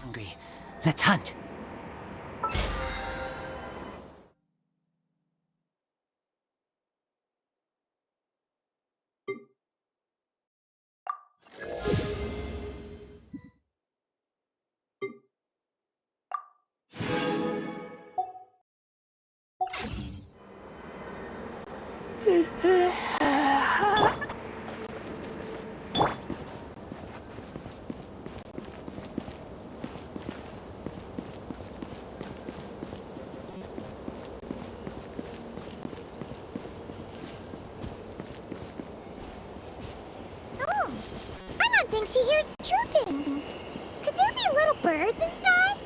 Hungry. Let's hunt. She hears chirping. Could there be little birds inside?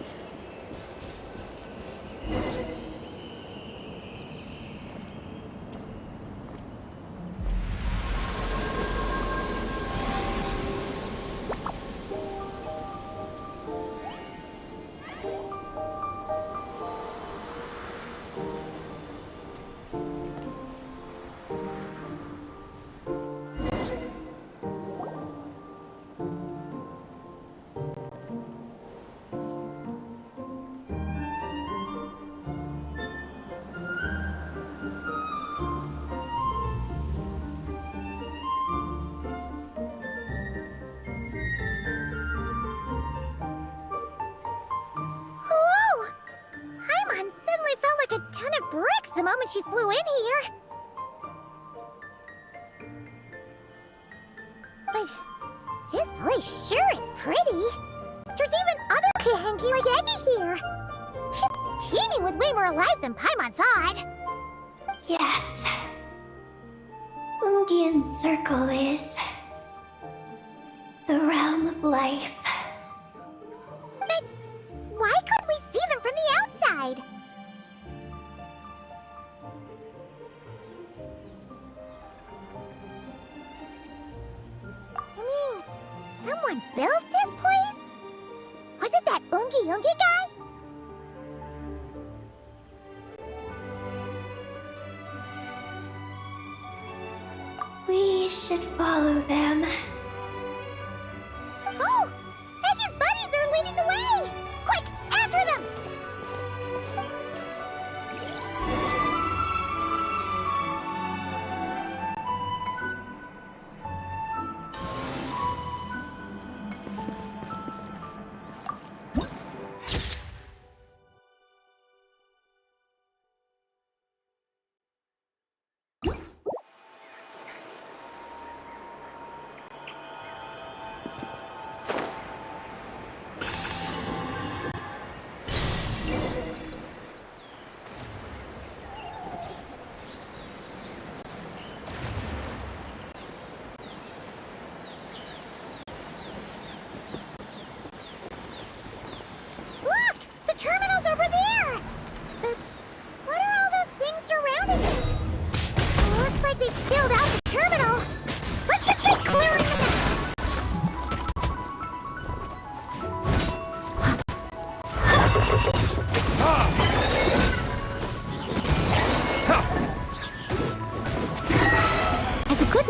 The moment she flew in here. But this place sure is pretty. There's even other kahenge like Eggy here. It's teeming with way more life than Paimon thought. Yes. Ungian Circle is the realm of life. But why couldn't we see them from the outside? Someone built this place? Was it that Ungi guy? We should follow them. Oh! Eggy's buddies are leading the way! Quick, after them!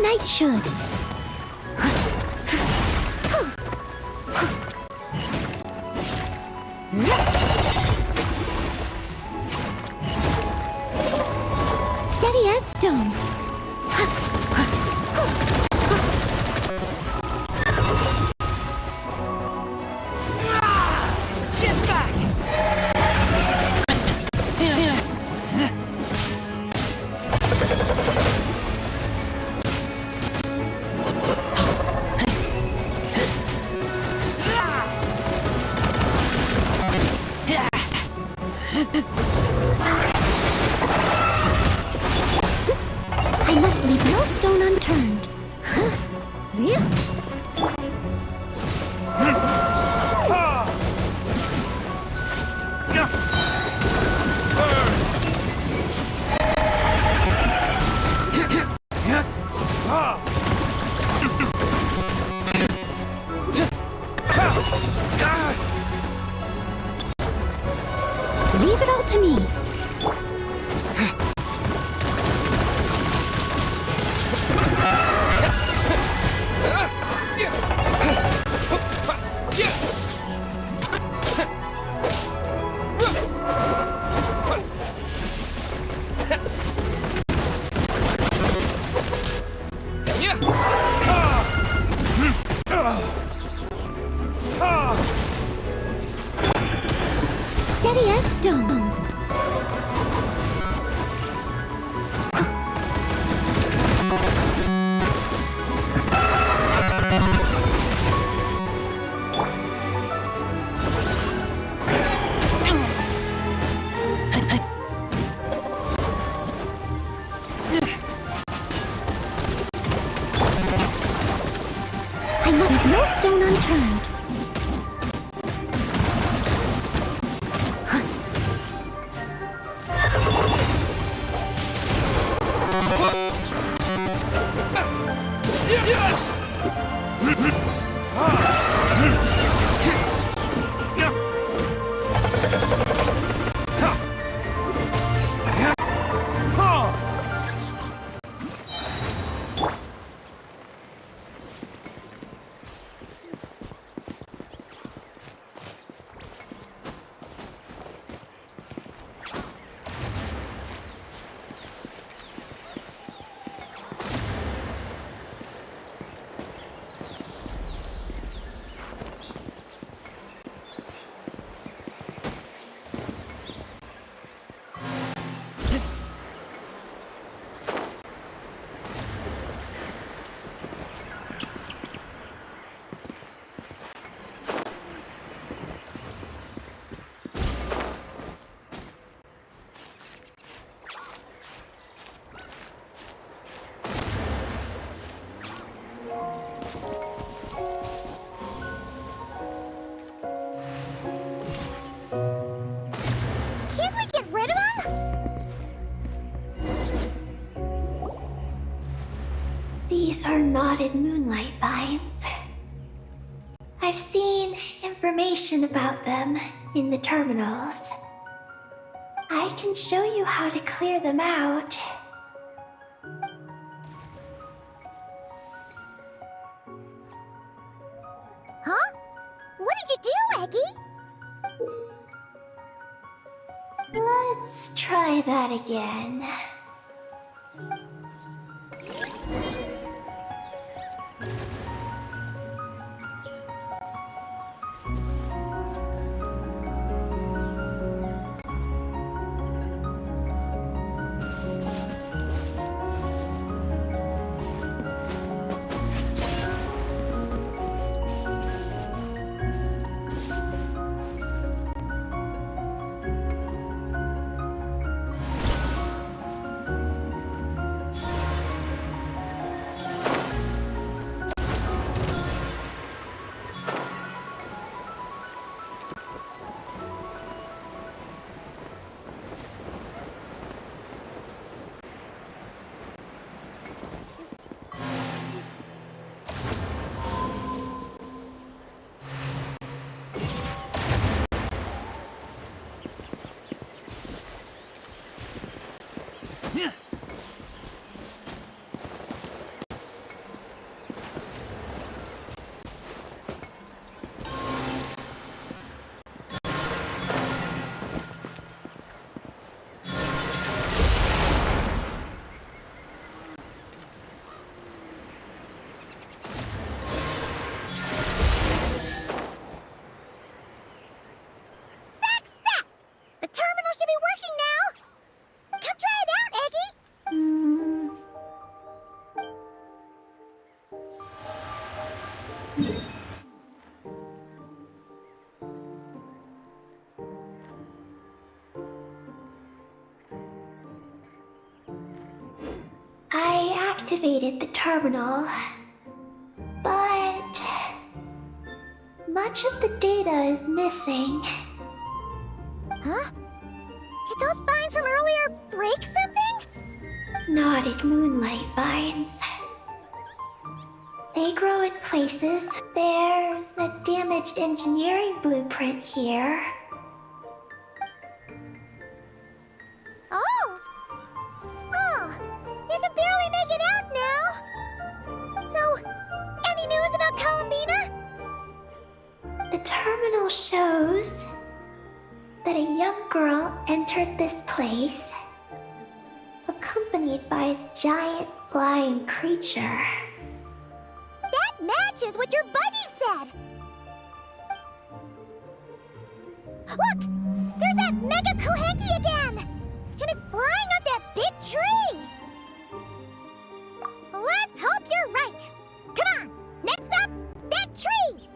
knight should. Steady as stone. Get back! I must leave no stone unturned. Leave it all to me. Steady as stone. I must leave no stone unturned. Can't we get rid of them? These are knotted moonlight vines. I've seen information about them in the terminals. I can show you how to clear them out. Huh? What did you do, Eggie? Let's try that again. terminal should be working now. Come try it out, Eggy. I activated the terminal, but much of the data is missing. Huh? Did those vines from earlier break something? Knotted moonlight vines. They grow in places. There's a damaged engineering blueprint here. Oh! Oh! You can barely make it out now! So, any news about Columbina? The terminal shows that a young girl entered this place, accompanied by a giant flying creature. That matches what your buddy said! Look! There's that mega kahenge again! And it's flying up that big tree! Let's hope you're right! Come on! Next up, that tree!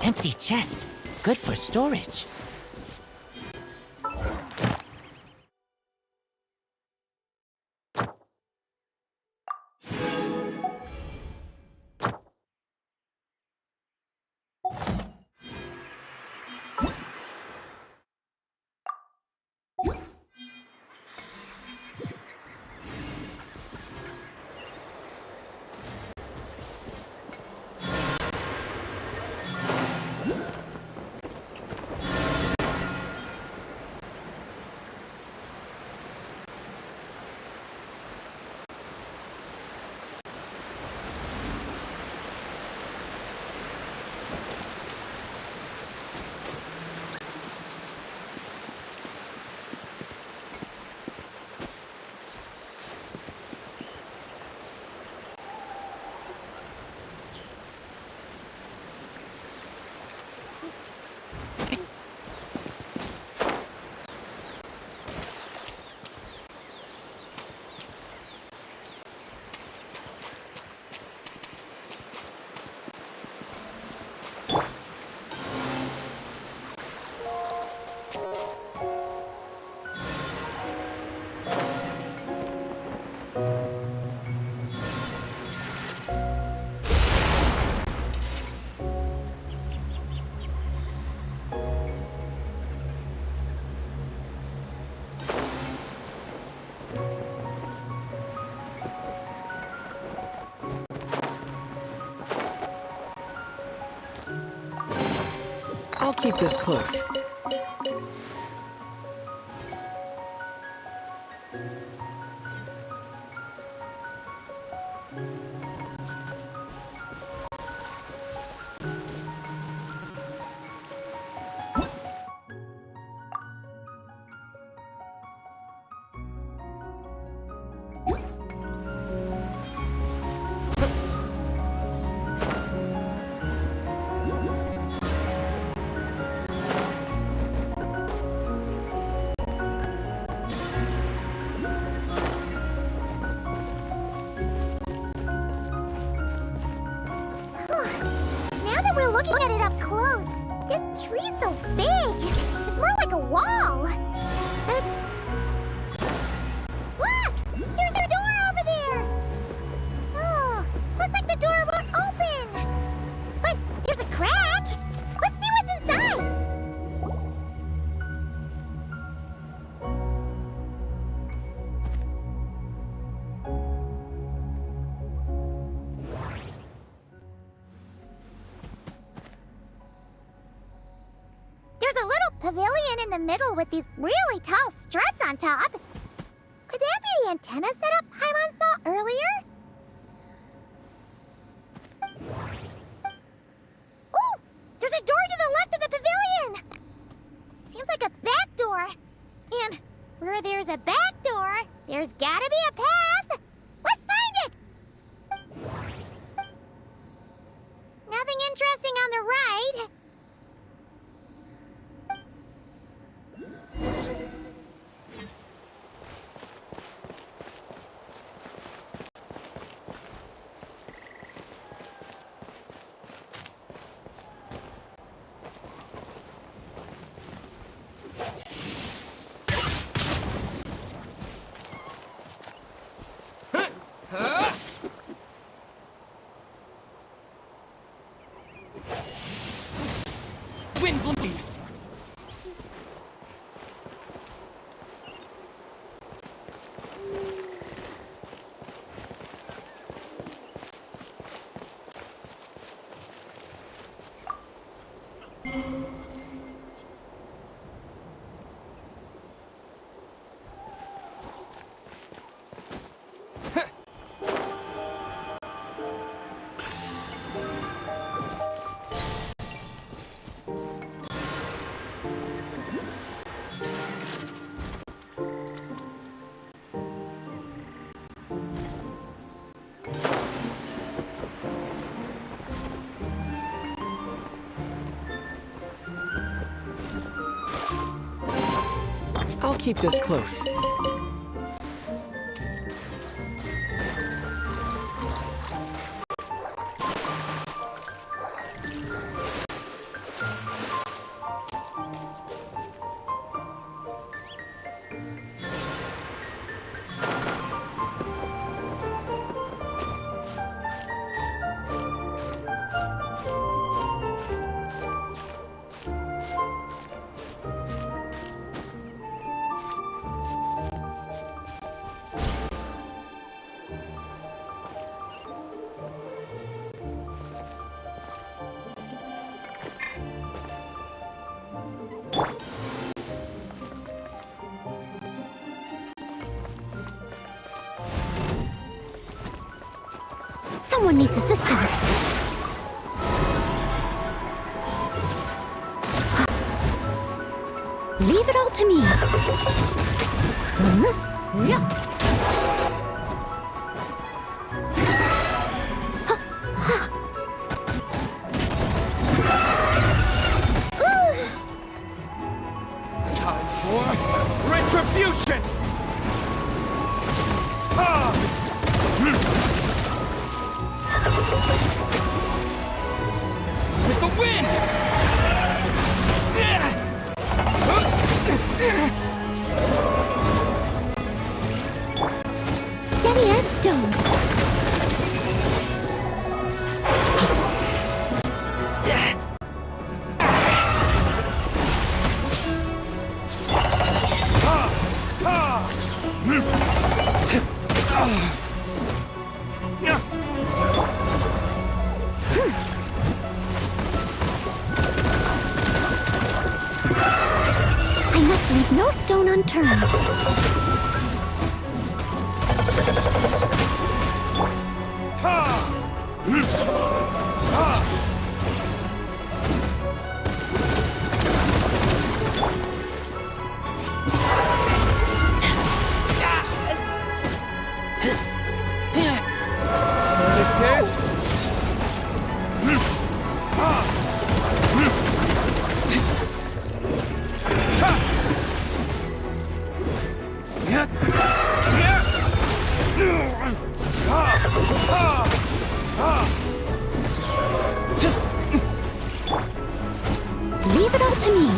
Empty chest. Good for storage. I'll keep this close. Now that we're looking at it up close, this tree's so big. It's more like a wall. Look! There's their door over there! Oh, looks like the door won't open. But there's a crack. Let's see what's inside. There's a little pavilion in the middle with these really tall struts on top. Could that be the antenna setup Paimon saw earlier? wherever there's a back door, there's gotta be a path. Let's find it! Nothing interesting on the right. Wind blade! I'll keep this close. Someone needs assistance. Leave it all to me. Time for retribution! With the wind! Steady as stone. I must leave no stone unturned. Leave it all to me.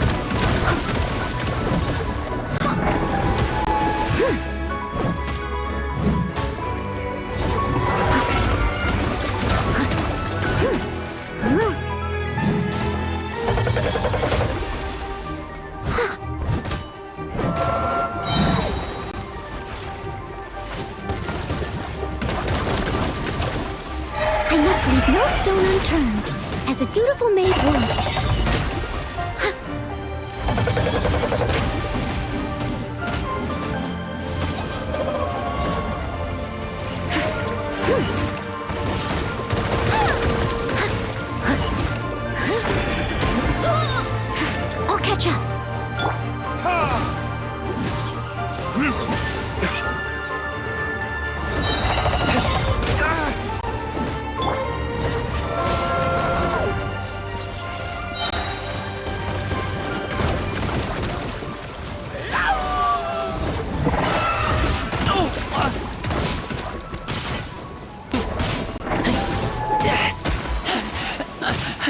I must leave no stone unturned, as a dutiful maid would. I'll catch up.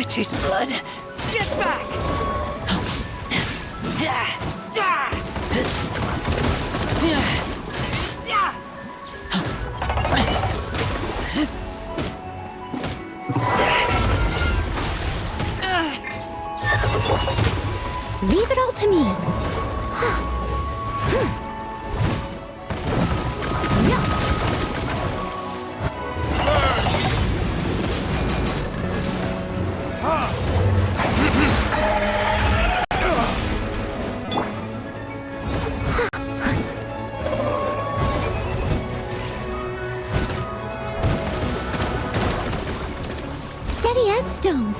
I taste blood. Get back! Leave it all to me. Steady as stone.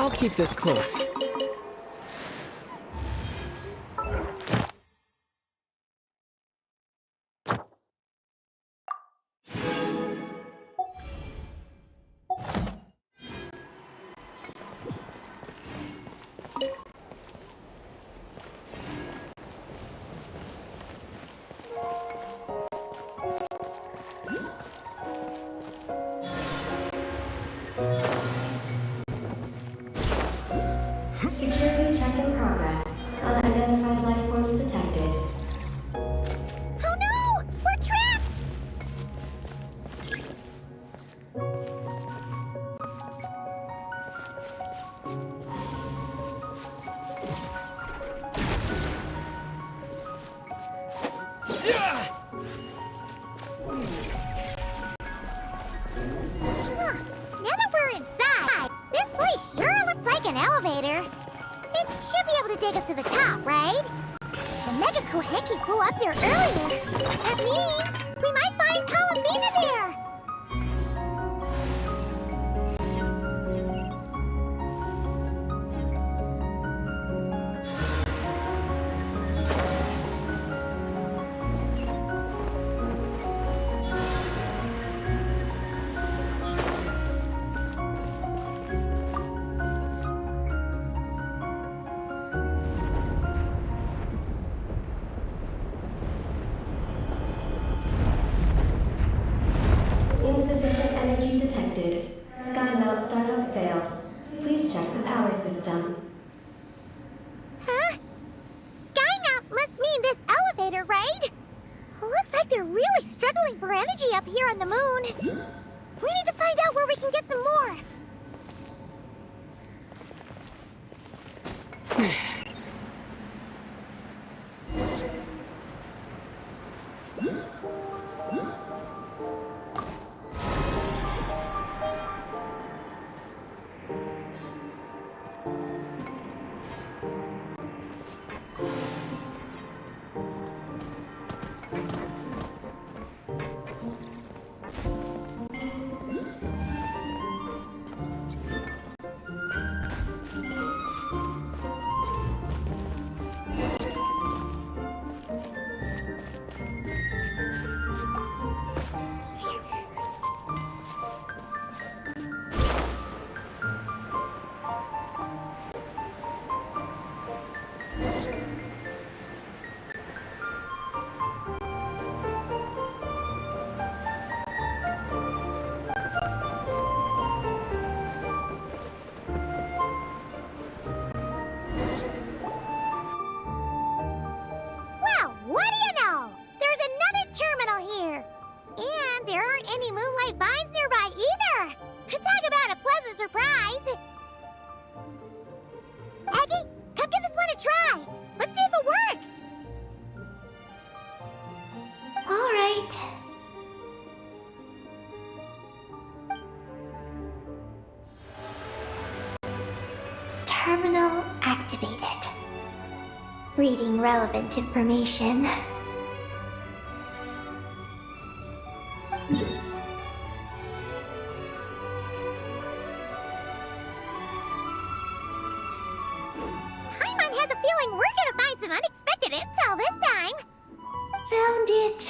I'll keep this close. Security check in progress. Unidentified life forms detected. Oh no! We're trapped! Now that we're inside, this place sure looks like an elevator. It should be able to take us to the top, right? The Mega Kohenki flew up there earlier. That means we might find Kalamina there. Insufficient energy detected. Sky melt startup failed. Please check the power system. Huh? Skynaut must mean this elevator, right? Looks like they're really struggling for energy up here on the moon. We need to find out where we can get some more. Terminal activated. Reading relevant information. Paimon has a feeling we're gonna find some unexpected intel this time. Found it.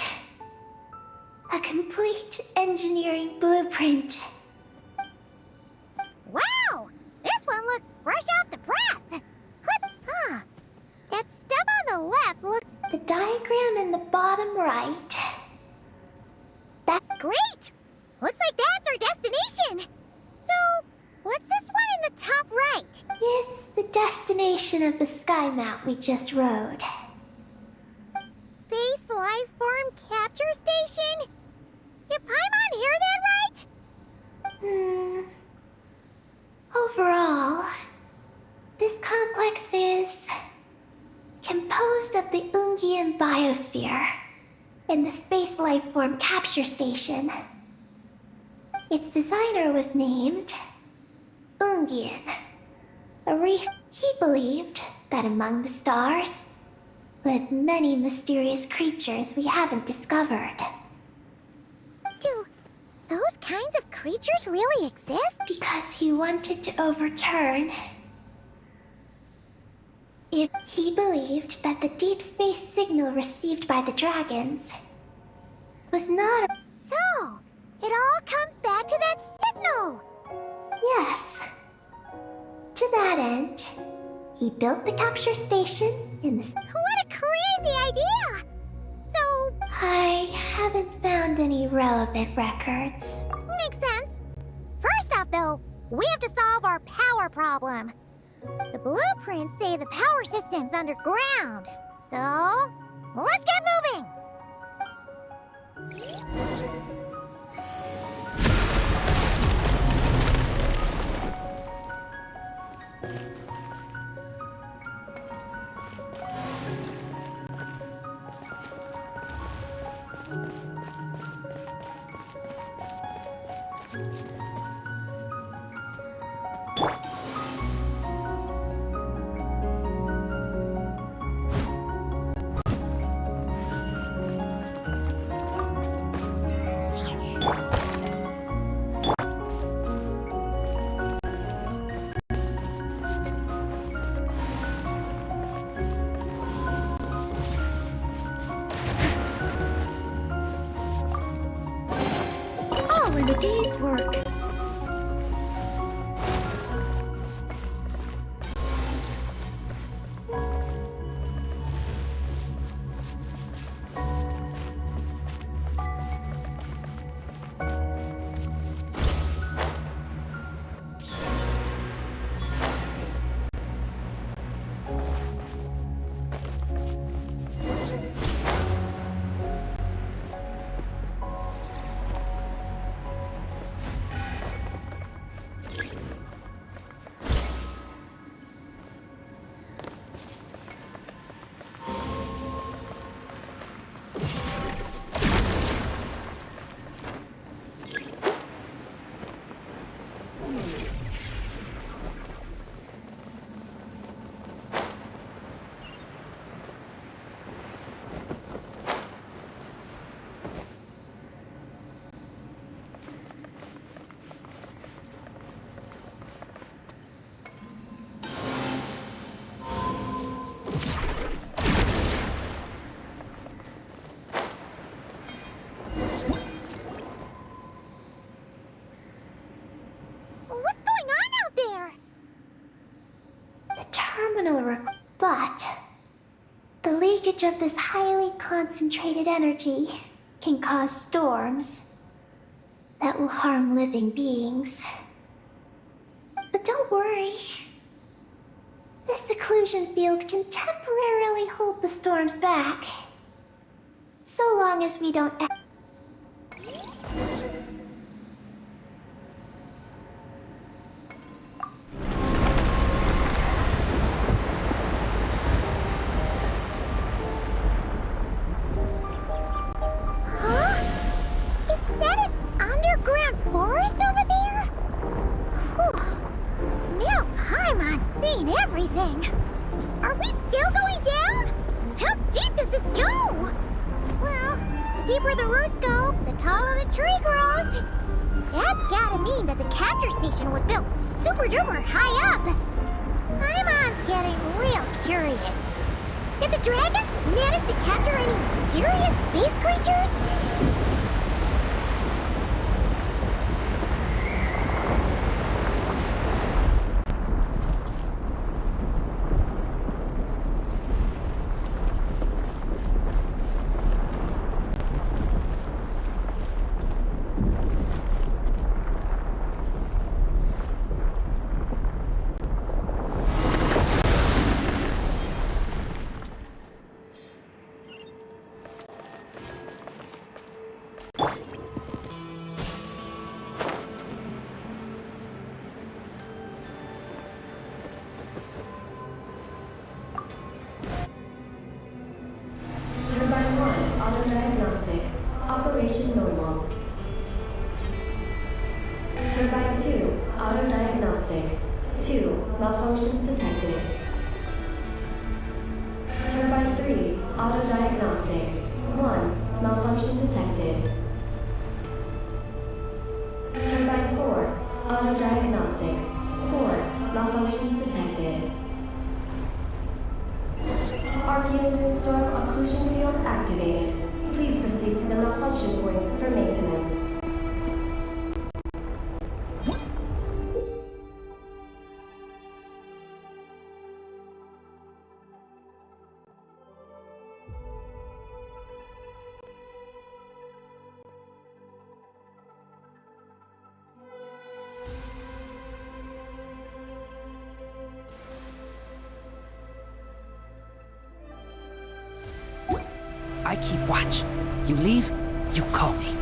A complete engineering blueprint. Wow! This one looks fresh off the press! Huh. That stub on the left looks The diagram in the bottom right. great! Looks like that's our destination! So, what's this one in the top right? It's the destination of the sky mount we just rode. Space Life Form Capture Station? Did Paimon hear that right? Overall, this complex is composed of the Ungian biosphere and the space life form capture station. Its designer was named Ungian. He believed that among the stars live many mysterious creatures we haven't discovered. Do those kinds of creatures really exist? Because he wanted to overturn. If he believed that the deep space signal received by the dragons was not a... So, it all comes back to that signal! Yes. To that end, he built the capture station in the... What a crazy idea! So, I haven't found any relevant records. makes sense. First off, though, we have to solve our power problem. The blueprints say the power system's underground. So, let's get moving! All in a day's work. What's going on out there? The terminal but the leakage of this highly concentrated energy can cause storms that will harm living beings. But don't worry. This seclusion field can temporarily hold the storms back. So long as we don't Huh? Is that an underground forest over there? Whew. Now Paimon's seeing explain everything. Are we still going down? How deep does this go? Well, the deeper the roots go, the taller the tree grows. That's gotta mean that the capture station was built super duper high up. Paimon's getting real curious. Did the dragon manage to capture any mysterious space creatures? Turbine 1, auto-diagnostic. Operation normal. Turbine 2, auto-diagnostic. 2, malfunctions detected. Turbine 3, auto-diagnostic. 1, malfunction detected. Turbine 4, auto-diagnostic. 4, malfunctions detected. Arcane storm occlusion field activated. Please proceed to the malfunction points for maintenance. I keep watch. You leave, you call me.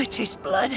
I taste blood.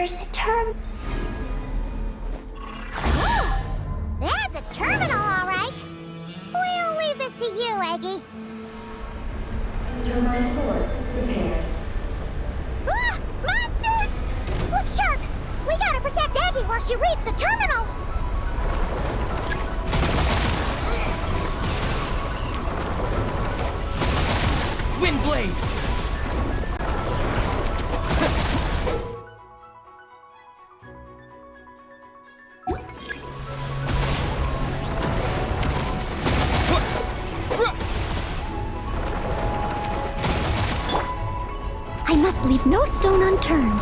there's a term. Oh, that's a terminal, all right. We'll leave this to you, Eggy. Turbine 4 prepared. Ah! Monsters! Look sharp! We gotta protect Eggy while she reads the terminal! Windblade! I must leave no stone unturned.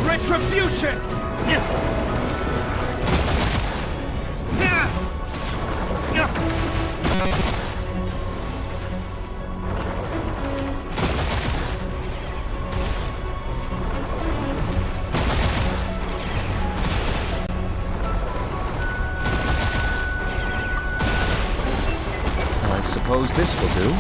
Retribution! I suppose this will do.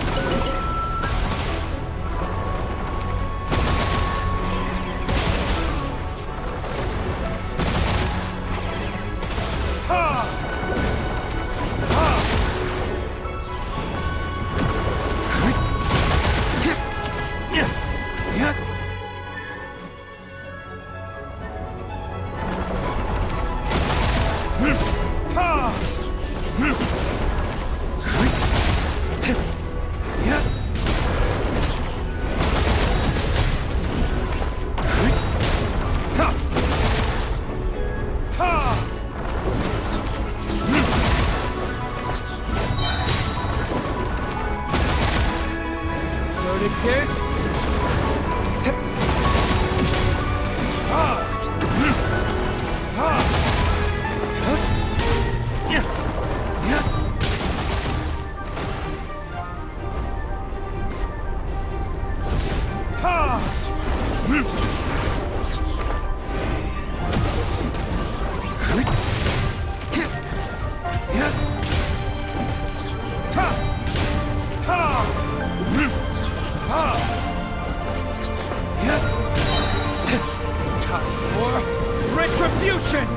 Retribution!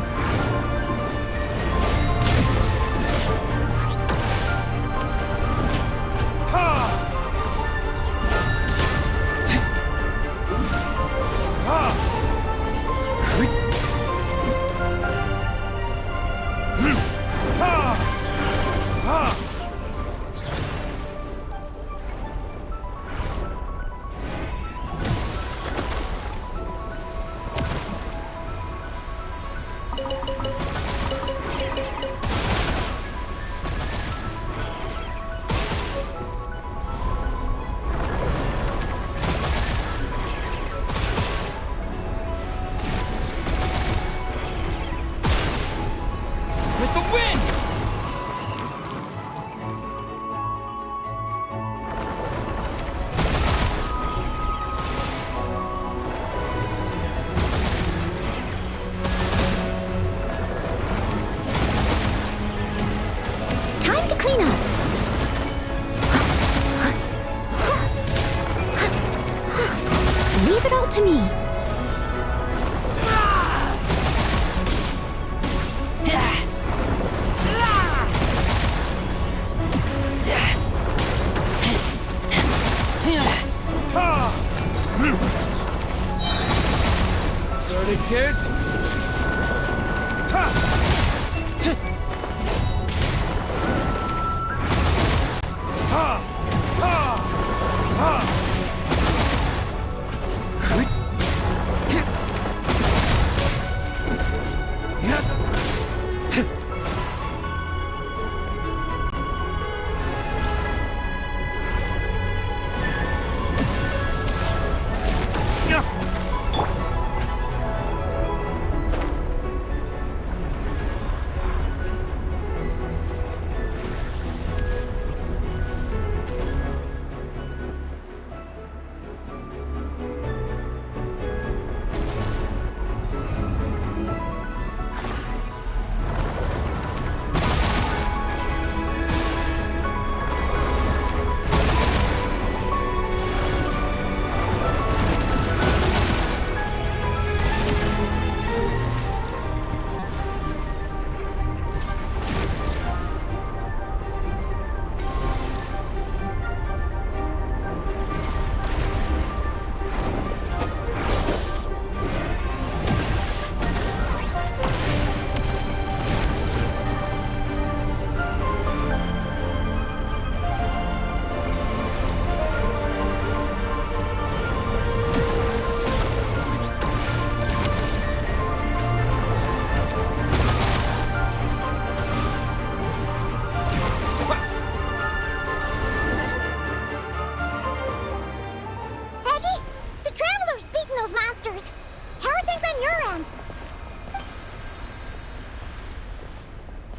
With the wind! Time to clean up. Leave it all to me. Verdict is...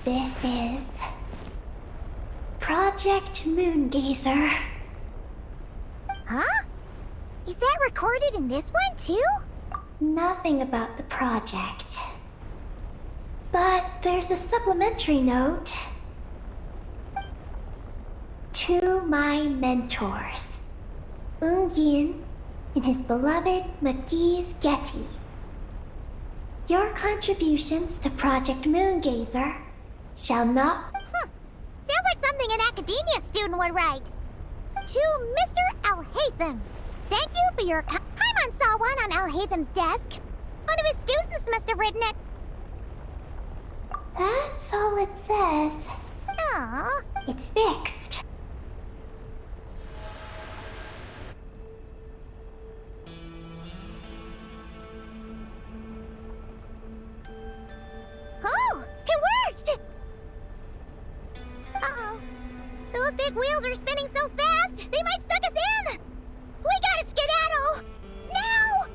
This is Project Moongazer. Huh? Is that recorded in this one, too? Nothing about the project. But there's a supplementary note. To my mentors, Yin and his beloved McGee's Getty. Your contributions to Project Moongazer shall not... Sounds like something an academia student would write. To Mr. Alhaitham, thank you for your... Paimon saw one on Alhaitham's desk. One of his students must have written it. That's all it says. Aww. It's fixed. Oh, it worked! Uh-oh. Those big wheels are spinning so fast, they might suck us in! We gotta skedaddle! Now!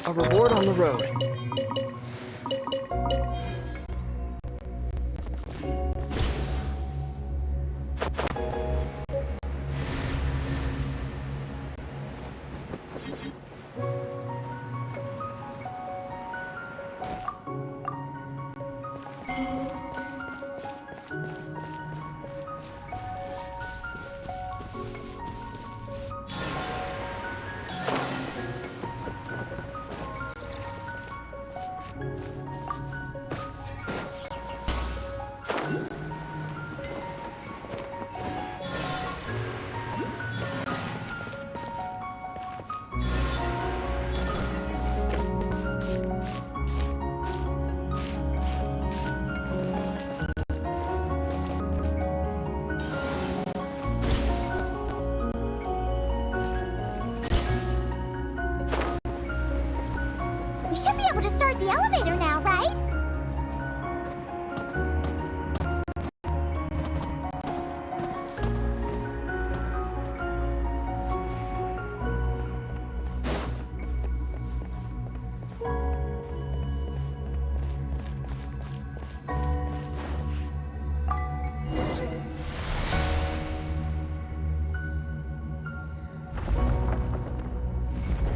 A reward on the road. We should be able to start the elevator now, right?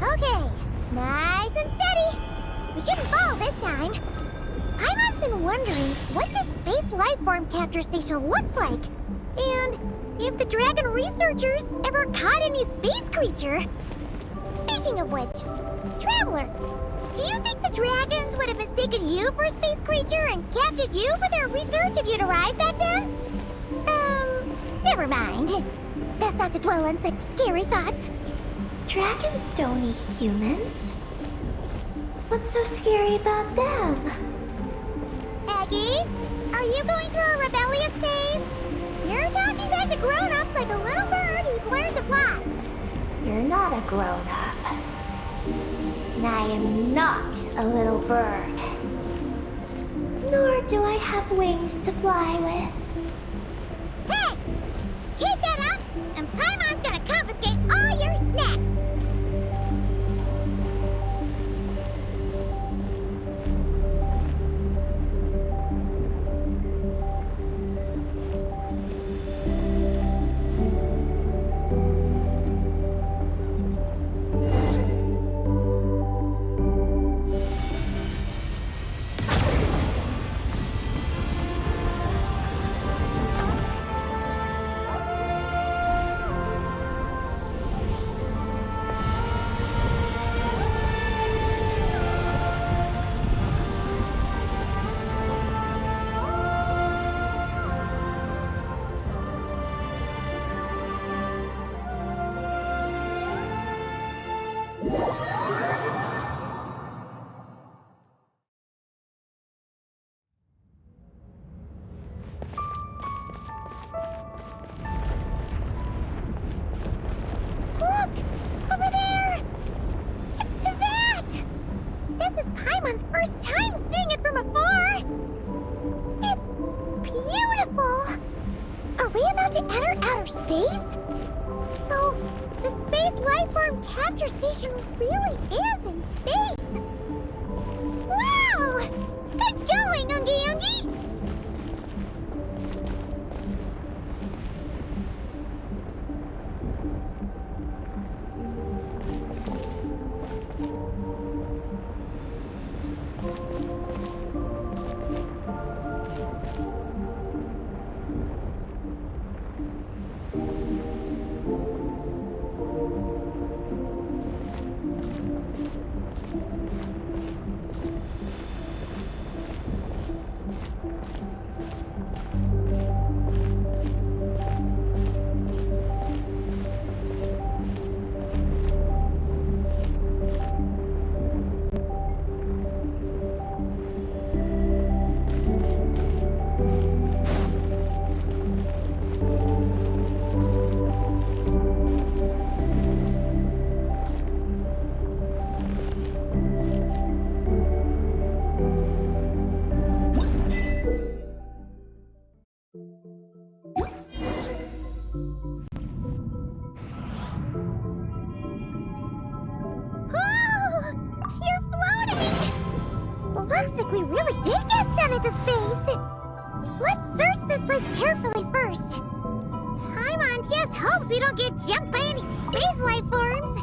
Okay, nice and steady. We shouldn't fall this time. Paimon's been wondering what this space lifeform capture station looks like, and if the dragon researchers ever caught any space creature. Speaking of which, Traveler, do you think the dragons would have mistaken you for a space creature and captured you for their research if you'd arrived back then? Never mind. Best not to dwell on such scary thoughts. Dragons don't eat humans. What's so scary about them? Aggie, are you going through a rebellious phase? You're talking back to grown-ups like a little bird who's learned to fly. You're not a grown-up. And I am not a little bird. Nor do I have wings to fly with. Hey! Keep that up, and Paimon's gonna confiscate all your snacks! Paimon's first time seeing it from afar! It's beautiful! Are we about to enter outer space? So, the space lifeform capture station really is in space! Wow! Good going, Ungi Ungi! really did get sent into space! Let's search this place carefully first. Paimon just hopes we don't get jumped by any space life forms.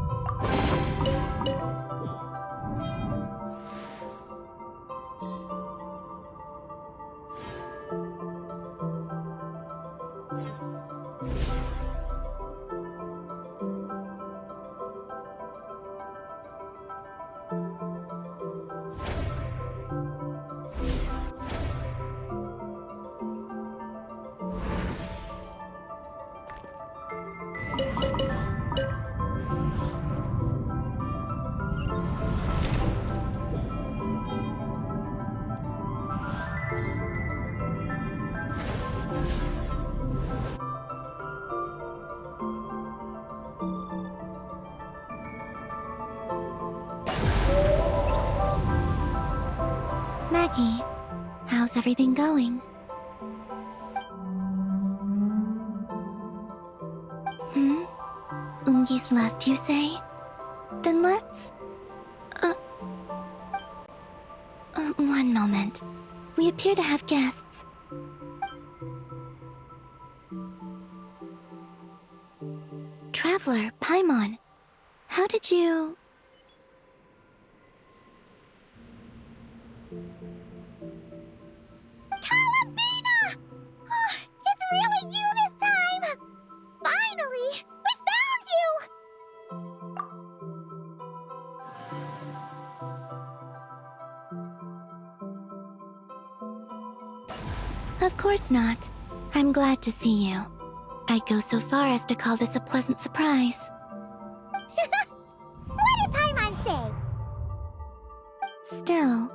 Maggie, how's everything going? Ungi's left, you say? Then let's... one moment. We appear to have guests. Traveler, Paimon, how did you... Kalabina! Oh, it's really you this time! Finally! We found you! Of course not. I'm glad to see you. I'd go so far as to call this a pleasant surprise. What did Paimon say? Still,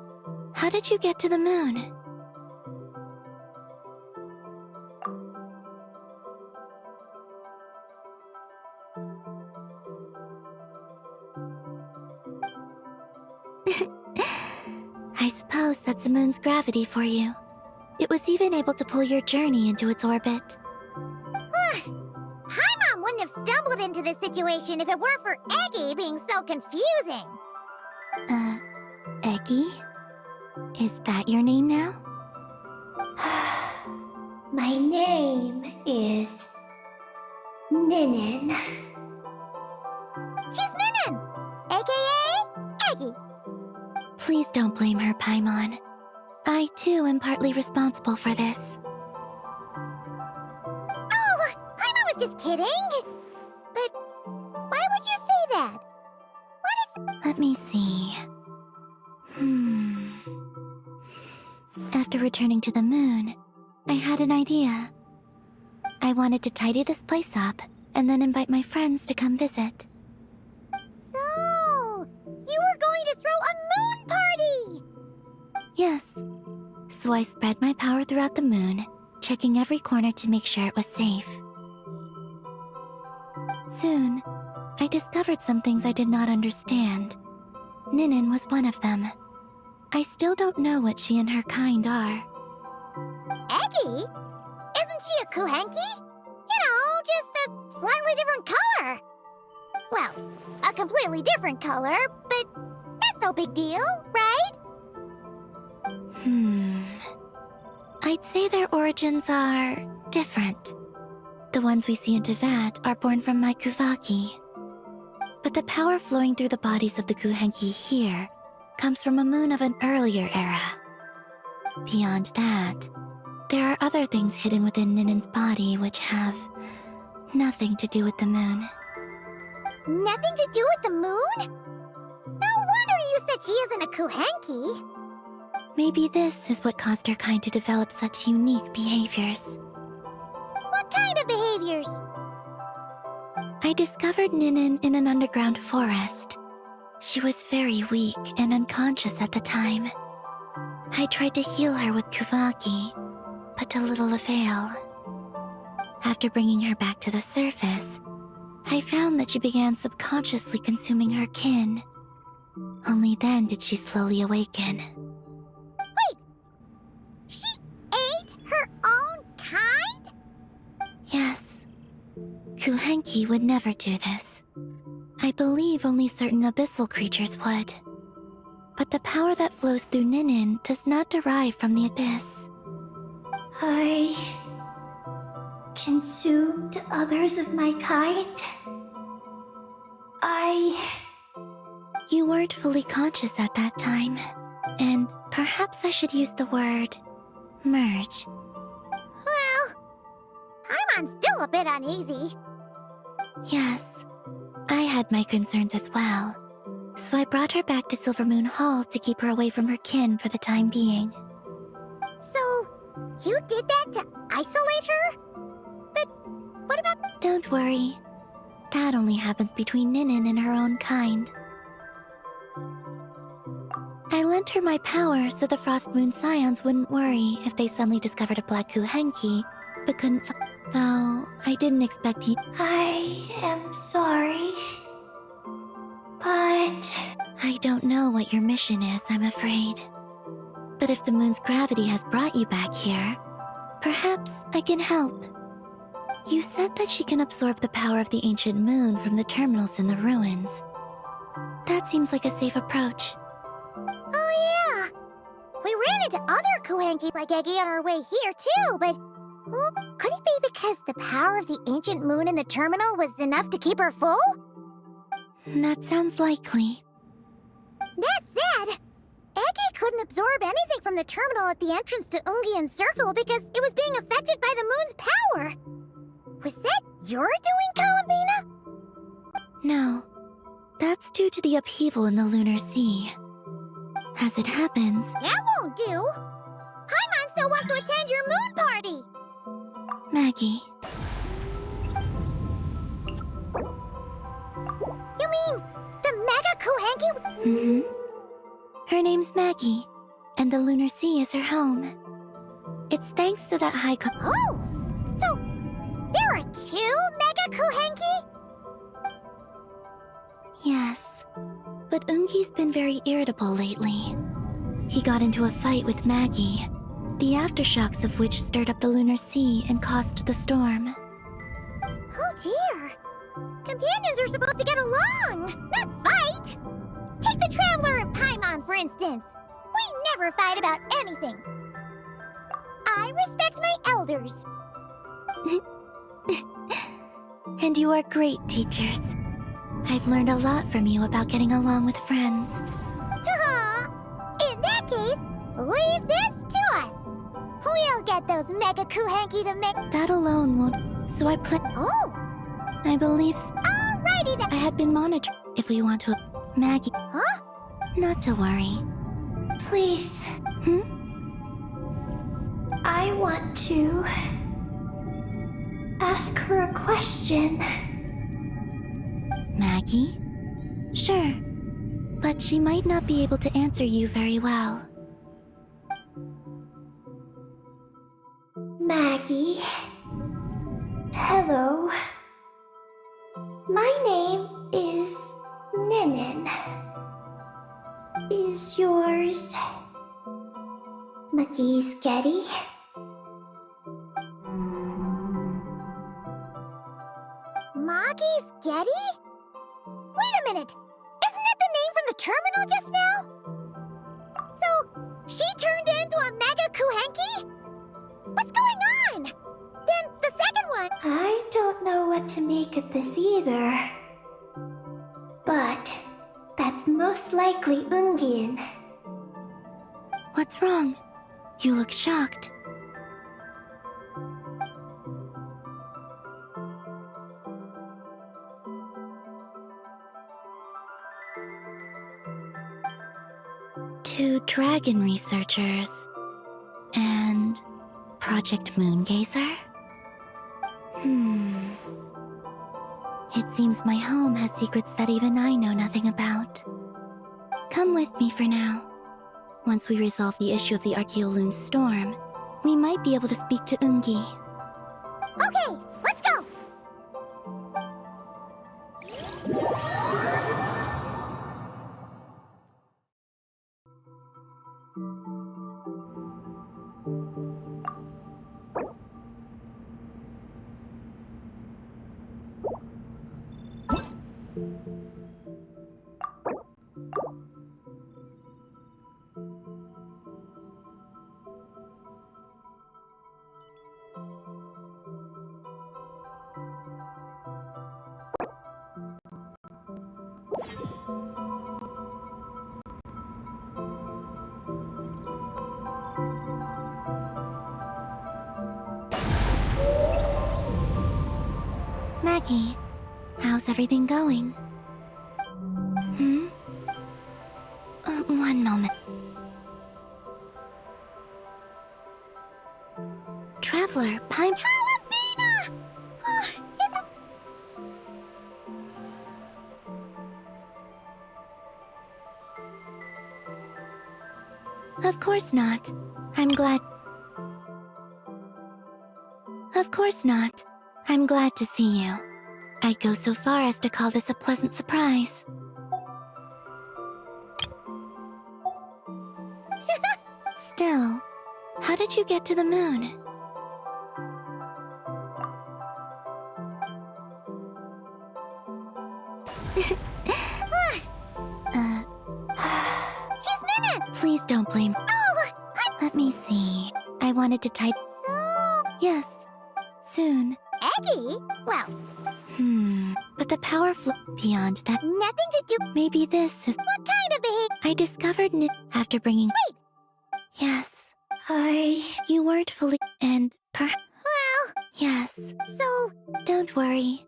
how did you get to the moon? I suppose that's the moon's gravity for you. It was even able to pull your journey into its orbit. Paimon wouldn't have stumbled into this situation if it weren't for Eggy being so confusing. Eggy? Is that your name now? My name is... Ninin. She's Ninin, aka Eggy. Please don't blame her, Paimon. I, too, am partly responsible for this. Oh, Paimon was just kidding. But why would you say that? Let me see. After returning to the moon, I had an idea. I wanted to tidy this place up and then invite my friends to come visit. So, you were going to throw a moon party! Yes. So I spread my power throughout the moon, checking every corner to make sure it was safe. Soon, I discovered some things I did not understand. Ninin was one of them. I still don't know what she and her kind are. Eggy? Isn't she a kuhenki? You know, just a slightly different color. Well, a completely different color, but that's no big deal, right? I'd say their origins are different. The ones we see in Tevat are born from my Kuvaki. But the power flowing through the bodies of the Kuhenki here comes from a moon of an earlier era. Beyond that, there are other things hidden within Ninin's body which have nothing to do with the moon. Nothing to do with the moon? No wonder you said she isn't a kuhenki. Maybe this is what caused her kind to develop such unique behaviors. What kind of behaviors? I discovered Ninin in an underground forest. She was very weak and unconscious at the time. I tried to heal her with Kuvaki, but to little avail. After bringing her back to the surface, I found that she began subconsciously consuming her kin. Only then did she slowly awaken. Wait! She ate her own kind? Yes. Kuhenki would never do this. I believe only certain abyssal creatures would. but the power that flows through Ninin does not derive from the abyss. I consumed others of my kind. You weren't fully conscious at that time, and perhaps I should use the word merge. Well, Paimon's still a bit uneasy. Yes, I had my concerns as well, so I brought her back to Silvermoon Hall to keep her away from her kin for the time being. So, you did that to isolate her? But what about... Don't worry. That only happens between Ninin and her own kind. I lent her my power so the Frost Moon Scions wouldn't worry if they suddenly discovered a black Kuhenki, but couldn't though I didn't expect you. I am sorry, but... I don't know what your mission is, I'm afraid. But if the moon's gravity has brought you back here, perhaps I can help. You said that she can absorb the power of the ancient moon from the terminals in the ruins. That seems like a safe approach. Oh yeah! We ran into other Kuhenki like Eggy on our way here too, but... could it be because the power of the ancient moon in the terminal was enough to keep her full? That sounds likely. That said, Eggy couldn't absorb anything from the terminal at the entrance to Ungian Circle because it was being affected by the moon's power. Was that your doing, Columbina? No. That's due to the upheaval in the lunar sea. As it happens... That won't do! Paimon still wants to attend your moon party! Maggie. You mean the Mega Kuhenki? Mm-hmm. Her name's Maggie, and the lunar sea is her home. It's thanks to that high Oh! So, there are two Mega Kuhenki? Yes, but Ungi's been very irritable lately. He got into a fight with Maggie, the aftershocks of which stirred up the lunar sea and caused the storm. Oh dear. Companions are supposed to get along, not fight. Take the Traveler and Paimon, for instance. We never fight about anything. I respect my elders. And you are great teachers. I've learned a lot from you about getting along with friends. In that case, leave this to us. We'll get those Mega Kuhenki to make... That alone won't... So I Oh! I believe Alrighty then. I had been monitored. If we want to... Maggie... Huh? Not to worry. Please. I want to... ask her a question. Maggie? Sure. But she might not be able to answer you very well. Maggie. Hello. My name is Ninin. Is yours McGee's Getty? Maggie's Getty? Wait a minute! Isn't that the name from the terminal just now? So, she turned into a Mega Kuhenki? What's going on? Then the second one... I don't know what to make of this either. But that's most likely Ungian. What's wrong? You look shocked. Two dragon researchers and Project Moongazer? It seems my home has secrets that even I know nothing about. Come with me for now. Once we resolve the issue of the Archeoloon storm, we might be able to speak to Ungi. Okay, let's go! Maggie, how's everything going? One moment. Traveler, Pine... Carabina! It's Of course not. I'm glad... Of course not. I'm glad to see you. I'd go so far as to call this a pleasant surprise. Still, how did you get to the moon? She's Nana! Please don't blame... Oh, Let me see. I wanted to type... Yes, soon. Eggy? Well, But the power flow beyond that... nothing to do... Maybe this is... What kind of behavior? I discovered after bringing... Wait! Yes. You weren't fully... And Well, Yes. so... Don't worry.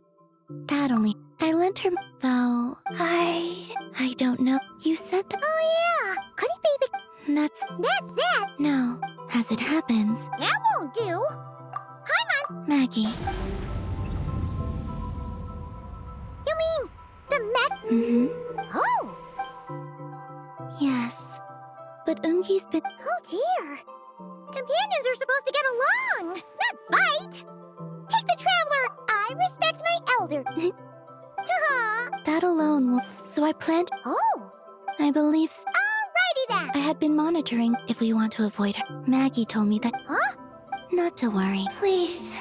That only... I lent her... Though... I don't know. You said that... Oh yeah! Could it be... That's... That's it! No. As it happens... That won't do! Maggie. You mean... the Oh! Yes. But Ungi's been... Oh dear! Companions are supposed to get along, not fight! Take the traveler! I respect my elder! That alone will... So I planned... Oh! I believe... Alrighty then! I had been monitoring if we want to avoid her. Maggie told me that... Huh? Not to worry. Please.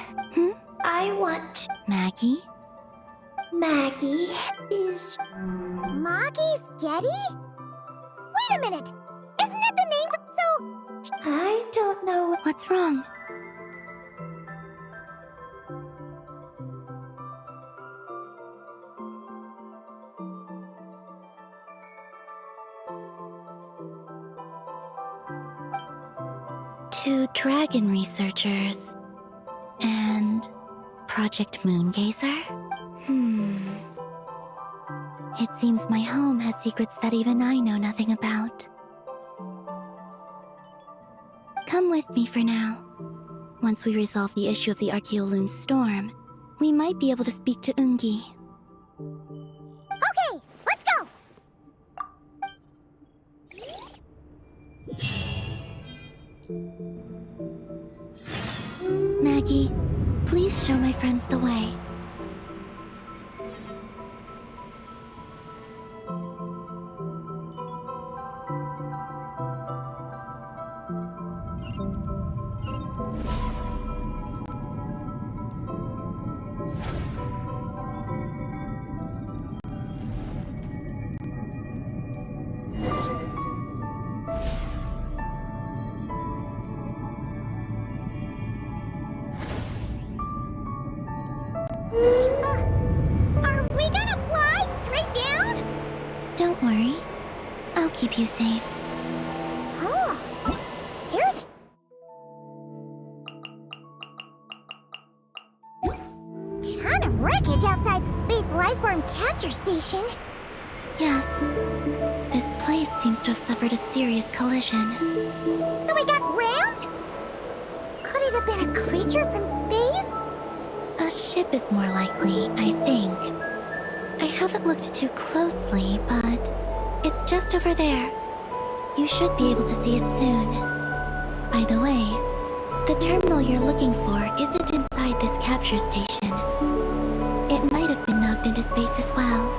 I want Maggie? Maggie is... Moggy's Getty? Wait a minute! Isn't that the name for... So... I don't know what... What's wrong? Two dragon researchers and Project Moongazer? It seems my home has secrets that even I know nothing about. Come with me for now. Once we resolve the issue of the Archeoloon storm, we might be able to speak to Ungi. Okay, let's go! Maggie, please show my friends the way. Are we gonna fly straight down? Don't worry. I'll keep you safe. Oh, here's it. Ton of wreckage outside the Space Lifeform Capture Station. Yes. This place seems to have suffered a serious collision. So we got rammed? Could it have been a creature from space? A ship is more likely, I think. I haven't looked too closely, but it's just over there. You should be able to see it soon. By the way, the terminal you're looking for isn't inside this capture station. It might have been knocked into space as well.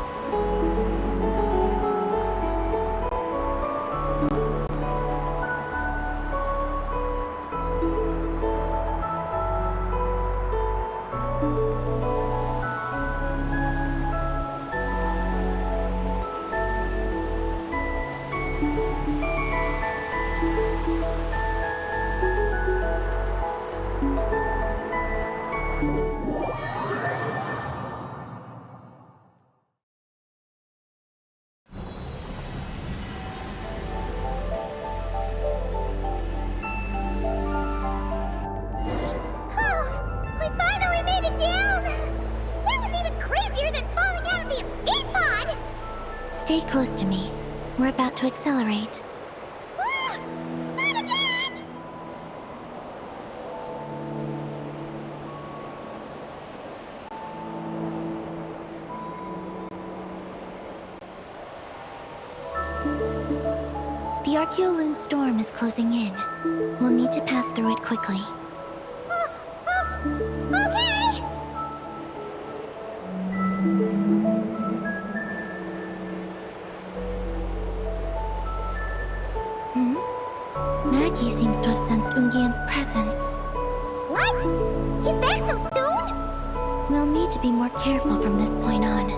Stay close to me. We're about to accelerate. Ah! Not again! The Archeoloon storm is closing in. We'll need to pass through it quickly. Okay! Maggie seems to have sensed Ungian's presence. What? He's back so soon? We'll need to be more careful from this point on.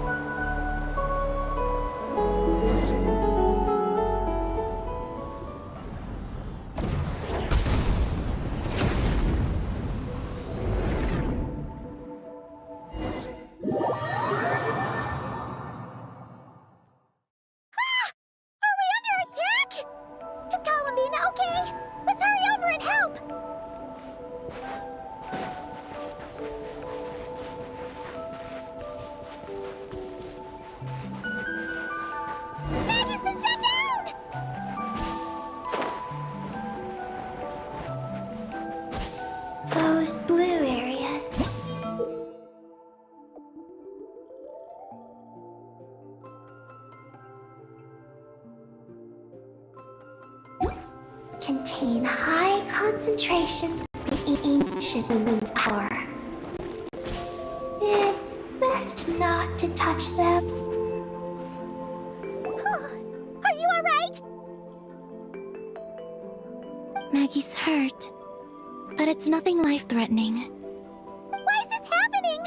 Are we under attack? Is Columbina okay? Let's hurry over and help! Maggie's been shut down! Those blue areas. Contain high concentrations of ancient wounds power. It's best not to touch them. Are you alright? Maggie's hurt, but it's nothing life-threatening. Why is this happening?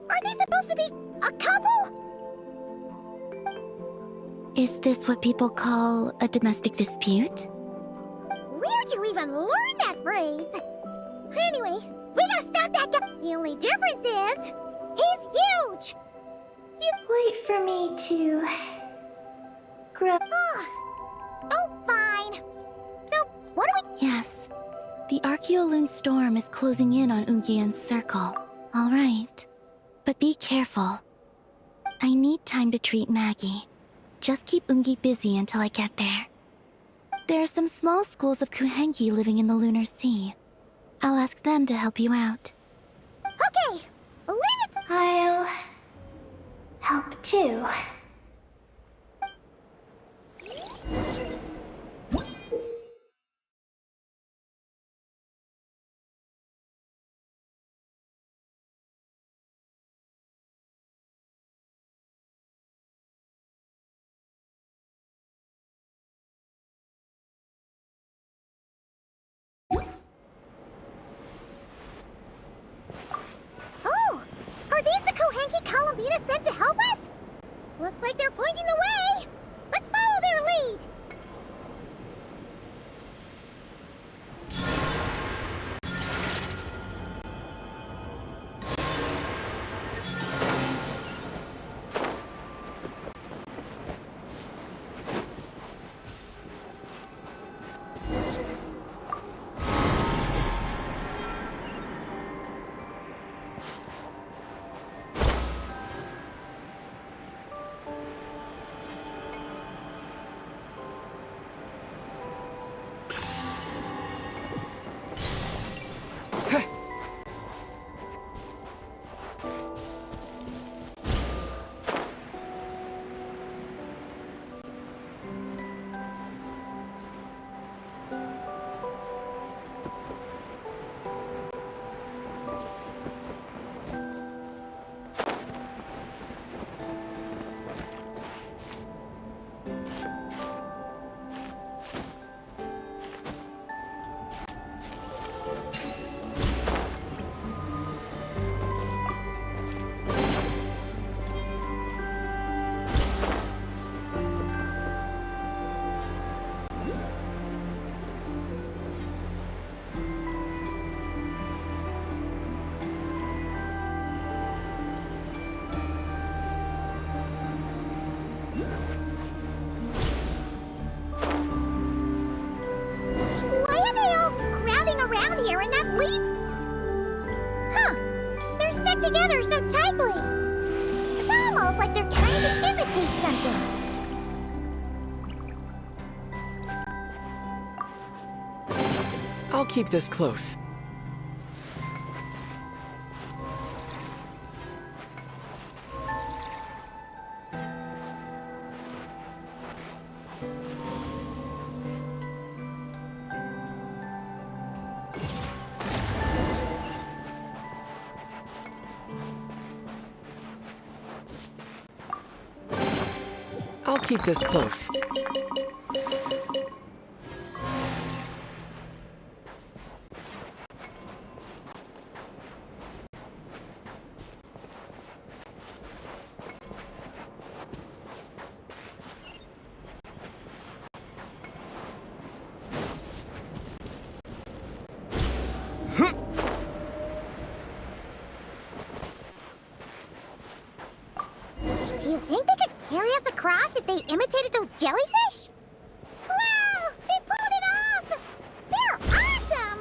Aren't they supposed to be a couple? Is this what people call a domestic dispute? Where'd you even learn that phrase? Anyway, we gotta stop that guy. The only difference is, he's huge! Wait for me to... grow... Oh, fine. So, what do we... Yes. The Archeoloon storm is closing in on Ungian's circle. All right. But be careful. I need time to treat Maggie. Just keep Ungi busy until I get there. There are some small schools of Kuhengi living in the Lunar Sea. I'll ask them to help you out. Okay, leave it... I'll... help too. Oh! Are these the Kohenki Columbina sent to help us? Looks like they're pointing the way! Let's follow their lead! together so tightly. It's almost like they're trying to imitate something. I'll keep this close. I'll keep this close. Do you think they could carry us across if they imitated those jellyfish? Wow! They pulled it off! They're awesome!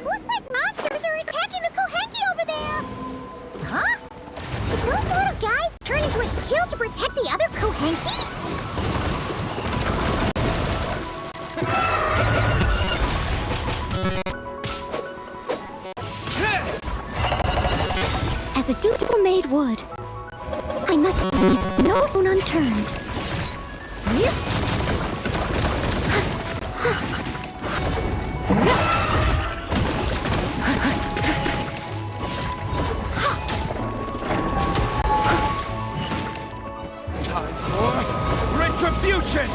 Looks like monsters are attacking the Kohenki over there! Huh? Did those little guys turn into a shield to protect the other Kohenki? As a dutiful maid would, I must leave no stone unturned. Time for retribution!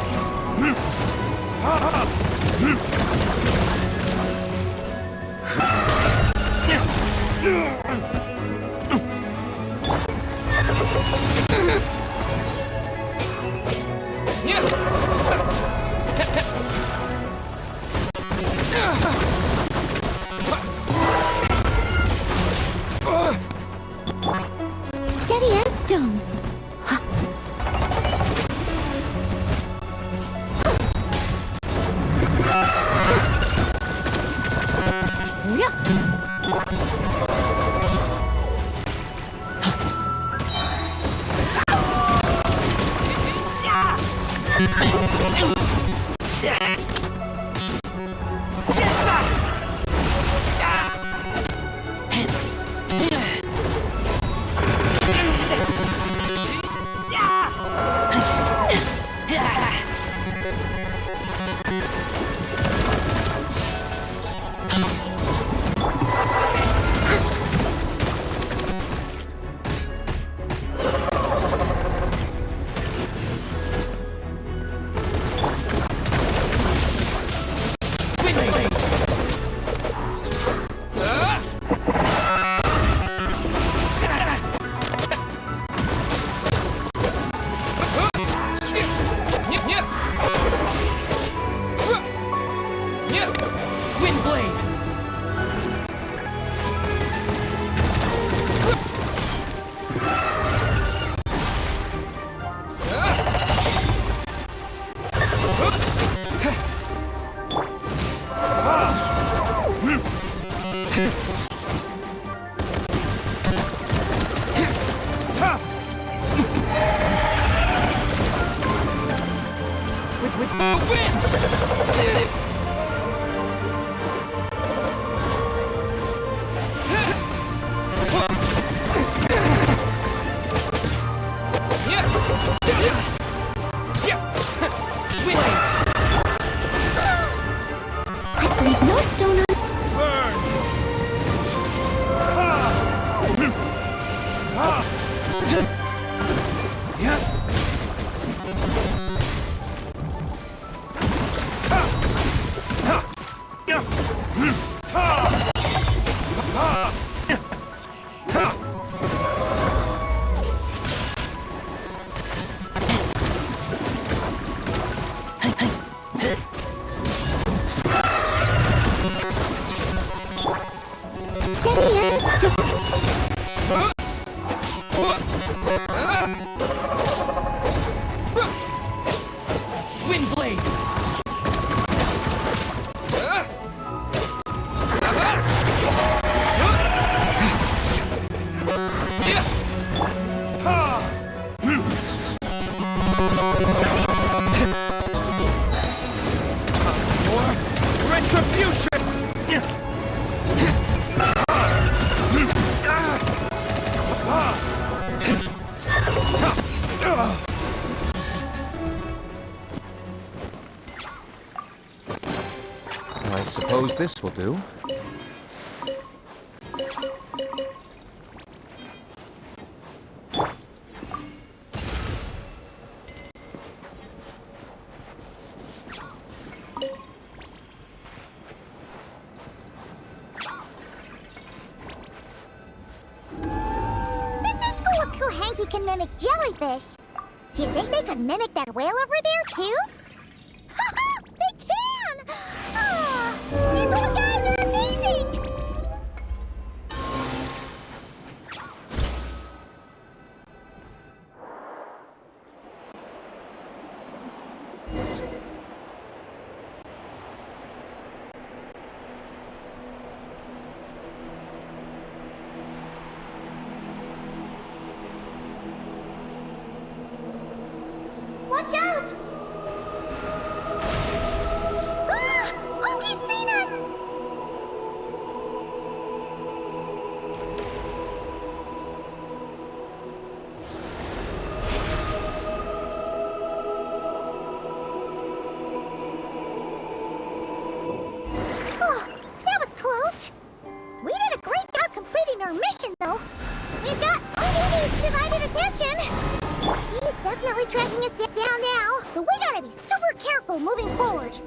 Steady as stone. I leave no stone unturned. Retribution! I suppose this will do. Since this school of Kuhanki can mimic jellyfish, do you think they could mimic that whale over there, too? Haha! They can! Ah, these little guys are amazing! Watch out! Ah! Oki's seen us! Oh, that was close. We did a great job completing our mission, though. We've got Oki's divided attention. He's definitely tracking us down now, so we gotta be super careful moving forward.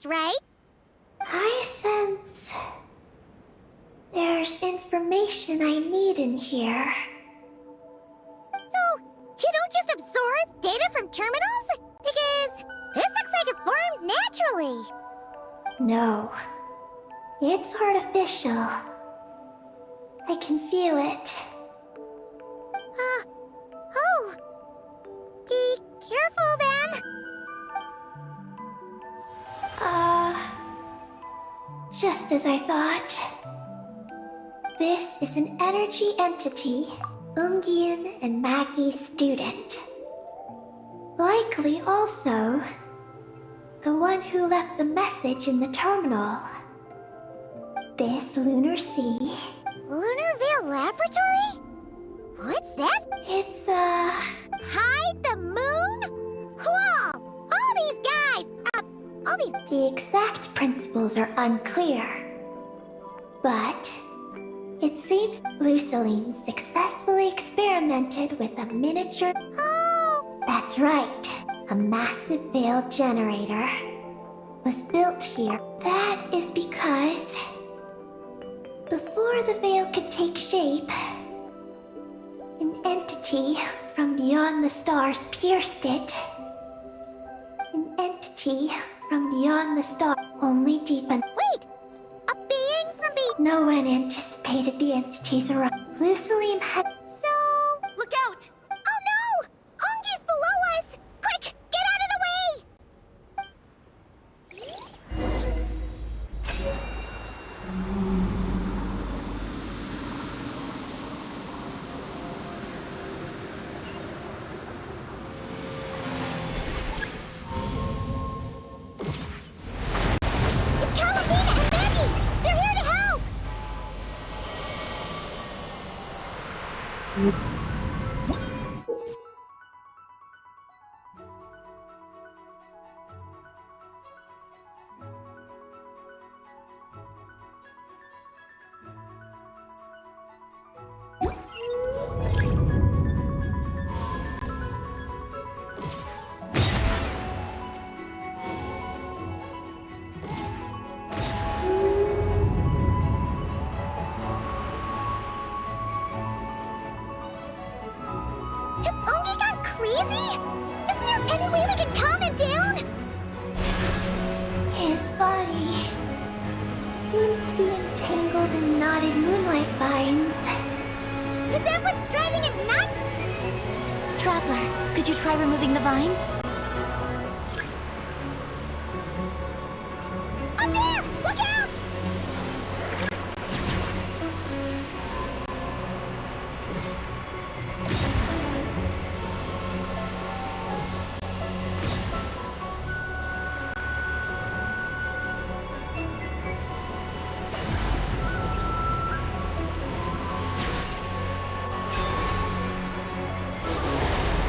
Right? I sense there's information I need in here. So, you don't just absorb data from terminals? Because this looks like it formed naturally. No, it's artificial. I can feel it. Oh. Be careful then. Just as I thought. This is an energy entity, Ungian and Maggie's student. Likely also the one who left the message in the terminal. This lunar sea. Lunar Veil Laboratory? What's that? It's Hide the moon? Whoa! All these guys! All these... The exact principles are unclear. But it seems Luceline successfully experimented with a miniature... Oh! That's right. A massive veil generator was built here. That is because before the veil could take shape, an entity from beyond the stars pierced it. An entity from beyond the stars only deepened. Wait! A being from No one anticipated the entity's arrival. Luceline had... So... Look out! Oh no! Ungi's below us! Quick! Get out of the way! It's Calamina and Maggie! They're here to help! Has Ungi gone crazy? Isn't there any way we can calm him down? His body seems to be entangled in knotted moonlight vines. Is that what's driving him nuts? Traveler, could you try removing the vines? Up there! Look out!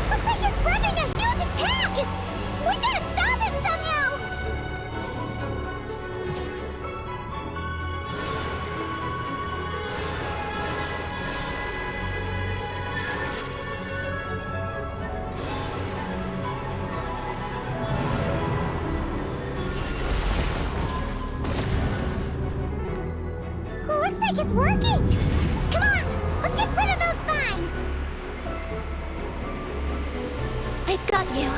Looks like he's prepping a huge attack! We gotta stop him somehow! Looks like it's working! Come on! Let's get rid of those vines! I've got you.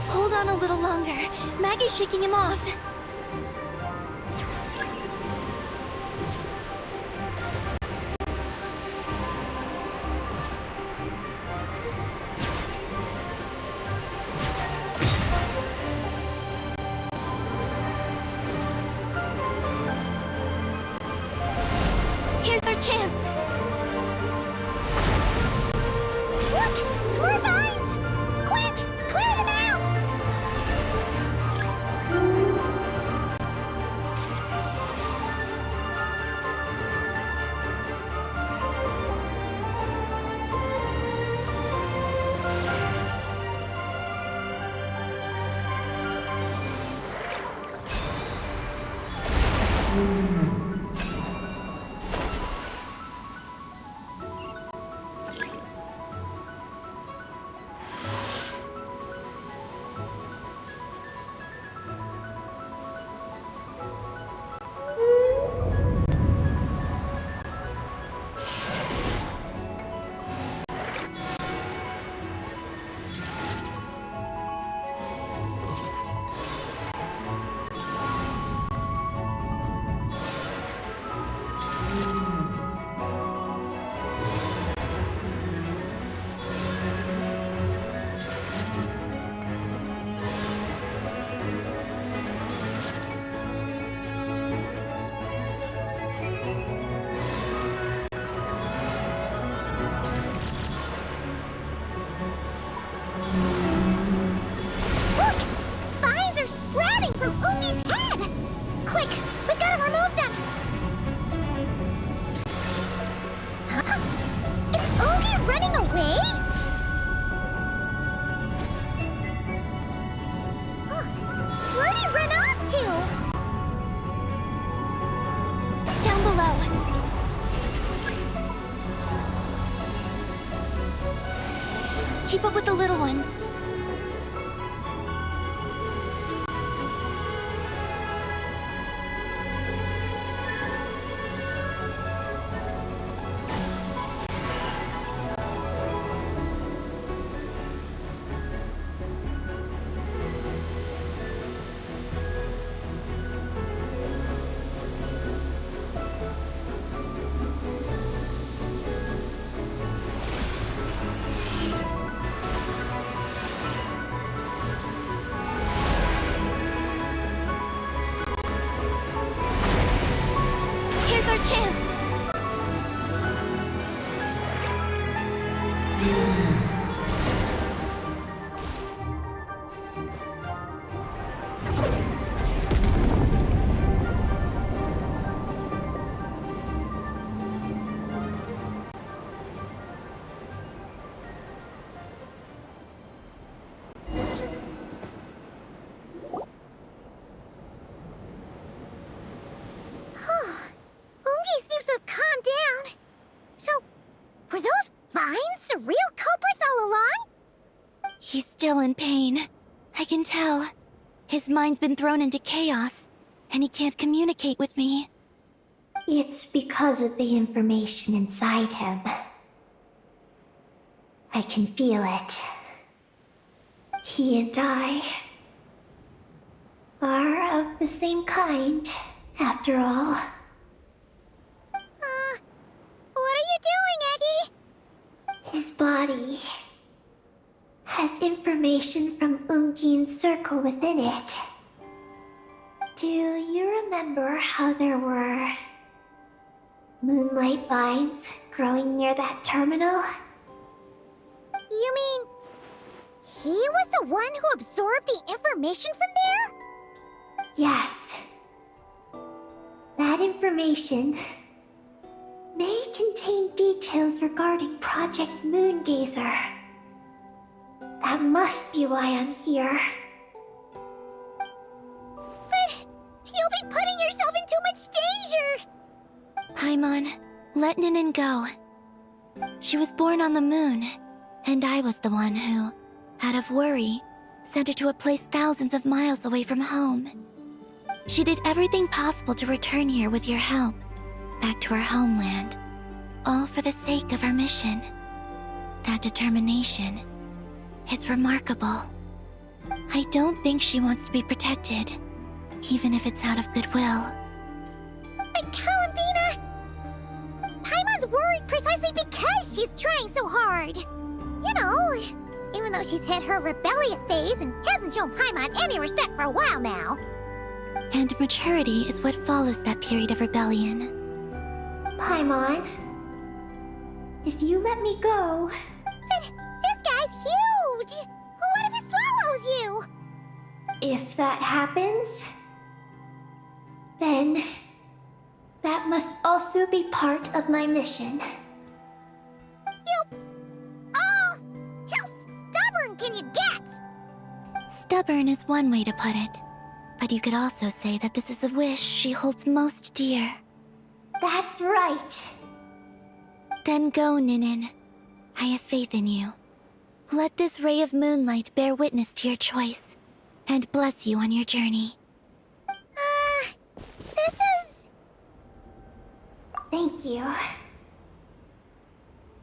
Hold on a little longer. Maggie's shaking him off. Here's our chance. Look! More vines! Quick! Clear them out! keep up with the little ones. Here's our chance. Ungi seems to have calmed down. So, were those vines the real culprits all along? He's still in pain. I can tell. His mind's been thrown into chaos, and he can't communicate with me. It's because of the information inside him. I can feel it. He and I are of the same kind, after all. What are you doing, Eggy? His body has information from Ungin's circle within it. Do you remember how there were moonlight vines growing near that terminal? You mean he was the one who absorbed the information from there? Yes. That information may contain details regarding Project Moongazer. That must be why I'm here. But you'll be putting yourself in too much danger! Paimon, let Ninin go. She was born on the moon, and I was the one who, out of worry, sent her to a place thousands of miles away from home. She did everything possible to return here with your help, back to her homeland, all for the sake of our mission. That determination, it's remarkable. I don't think she wants to be protected, even if it's out of goodwill. But Columbina! Paimon's worried precisely because she's trying so hard. You know, even though she's hit her rebellious phase and hasn't shown Paimon any respect for a while now. And maturity is what follows that period of rebellion. Paimon, if you let me go... But this guy's huge! What if it swallows you? If that happens, then that must also be part of my mission. Oh, how stubborn can you get? Stubborn is one way to put it, but you could also say that this is a wish she holds most dear. That's right. Then go, Ninin. I have faith in you. Let this ray of moonlight bear witness to your choice, and bless you on your journey. This is... Thank you.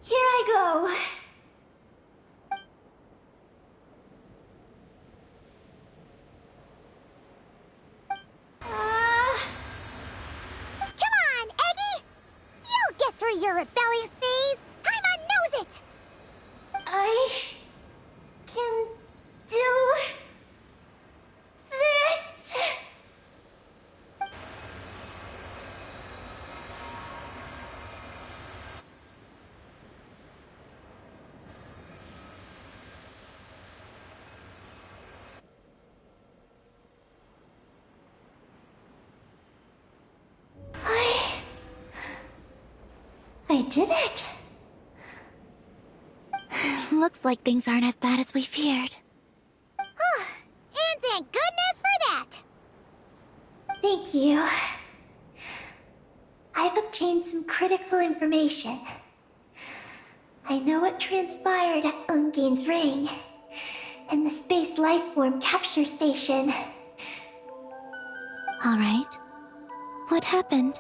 Here I go. Come on, Eggy! You'll get through your rebellious phase! Paimon knows it! I can do this. I did it. Looks like things aren't as bad as we feared. And thank goodness for that! Thank you. I've obtained some critical information. I know what transpired at Ungin's ring and the space lifeform capture station. All right. What happened?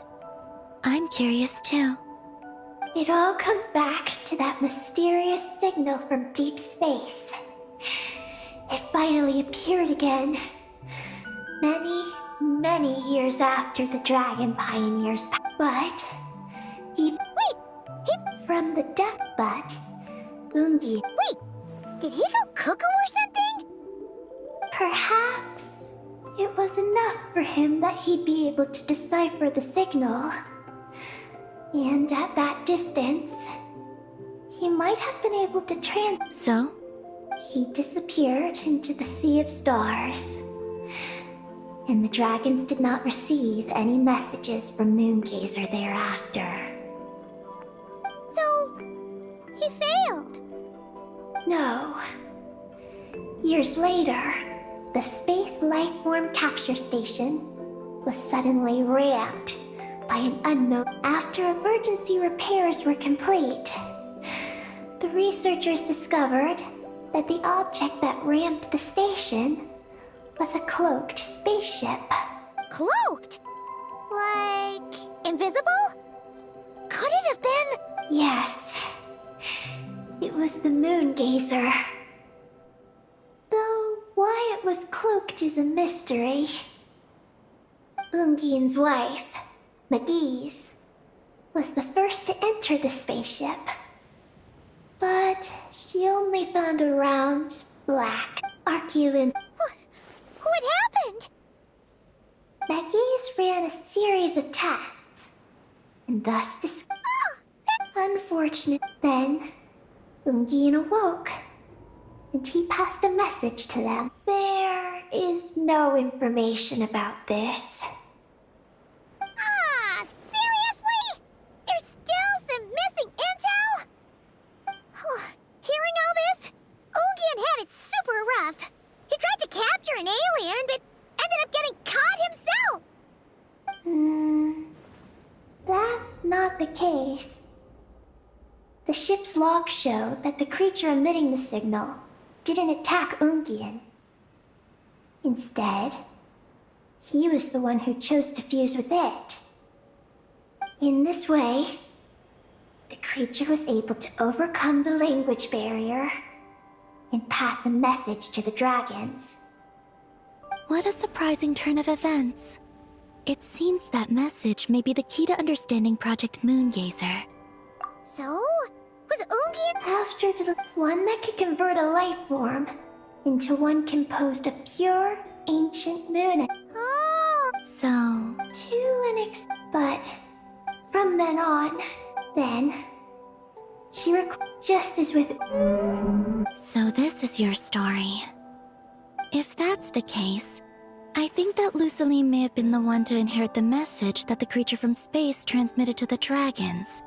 I'm curious too. It all comes back to that mysterious signal from deep space. It finally appeared again. Many years after the dragon pioneers but from the depth, but Ungin. Wait, did he go cuckoo or something? Perhaps it was enough for him that he'd be able to decipher the signal. And at that distance, he might have been able to So? He disappeared into the sea of stars. And the dragons did not receive any messages from Moongazer thereafter. So, he failed. No. Years later, the space lifeform capture station was suddenly ramped by an unknown. After emergency repairs were complete, the researchers discovered that the object that ramped the station was a cloaked spaceship. Cloaked? Like, invisible? Could it have been? Yes. It was the Moongazer. Though why it was cloaked is a mystery. Ungin's wife, McGee's, was the first to enter the spaceship. But she only found a round, black Archilun. What happened? McGee's ran a series of tests, and thus Unfortunate. Then, Ungin awoke, and he passed a message to them. There is no information about this. Seriously? There's still some missing intel? Hearing all this, Ungin had it super rough. He tried to capture an alien, but ended up getting caught himself. That's not the case. The ship's logs show that the creature emitting the signal didn't attack Ungin. Instead, he was the one who chose to fuse with it. In this way, the creature was able to overcome the language barrier and pass a message to the dragons. What a surprising turn of events. It seems that message may be the key to understanding Project Moongazer. So, was Ungin? After the one that could convert a life form into one composed of pure, ancient moon. Oh, So, To an but from then on, she just as with. so this is your story. If that's the case, I think that Lusaline may have been the one to inherit the message that the creature from space transmitted to the dragons.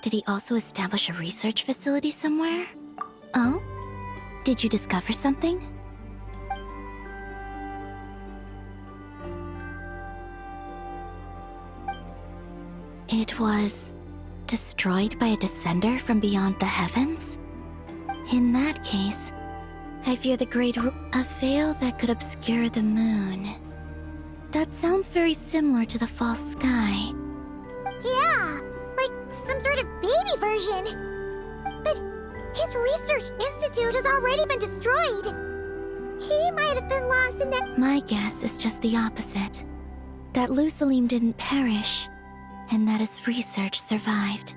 Did he also establish a research facility somewhere? Oh? Did you discover something? It was destroyed by a descender from beyond the heavens? In that case, I fear the great a veil that could obscure the moon. That sounds very similar to the false sky. yeah, like some sort of baby version. But his research institute has already been destroyed. He might have been lost in that. My guess is just the opposite. That Lusaline didn't perish, and that his research survived.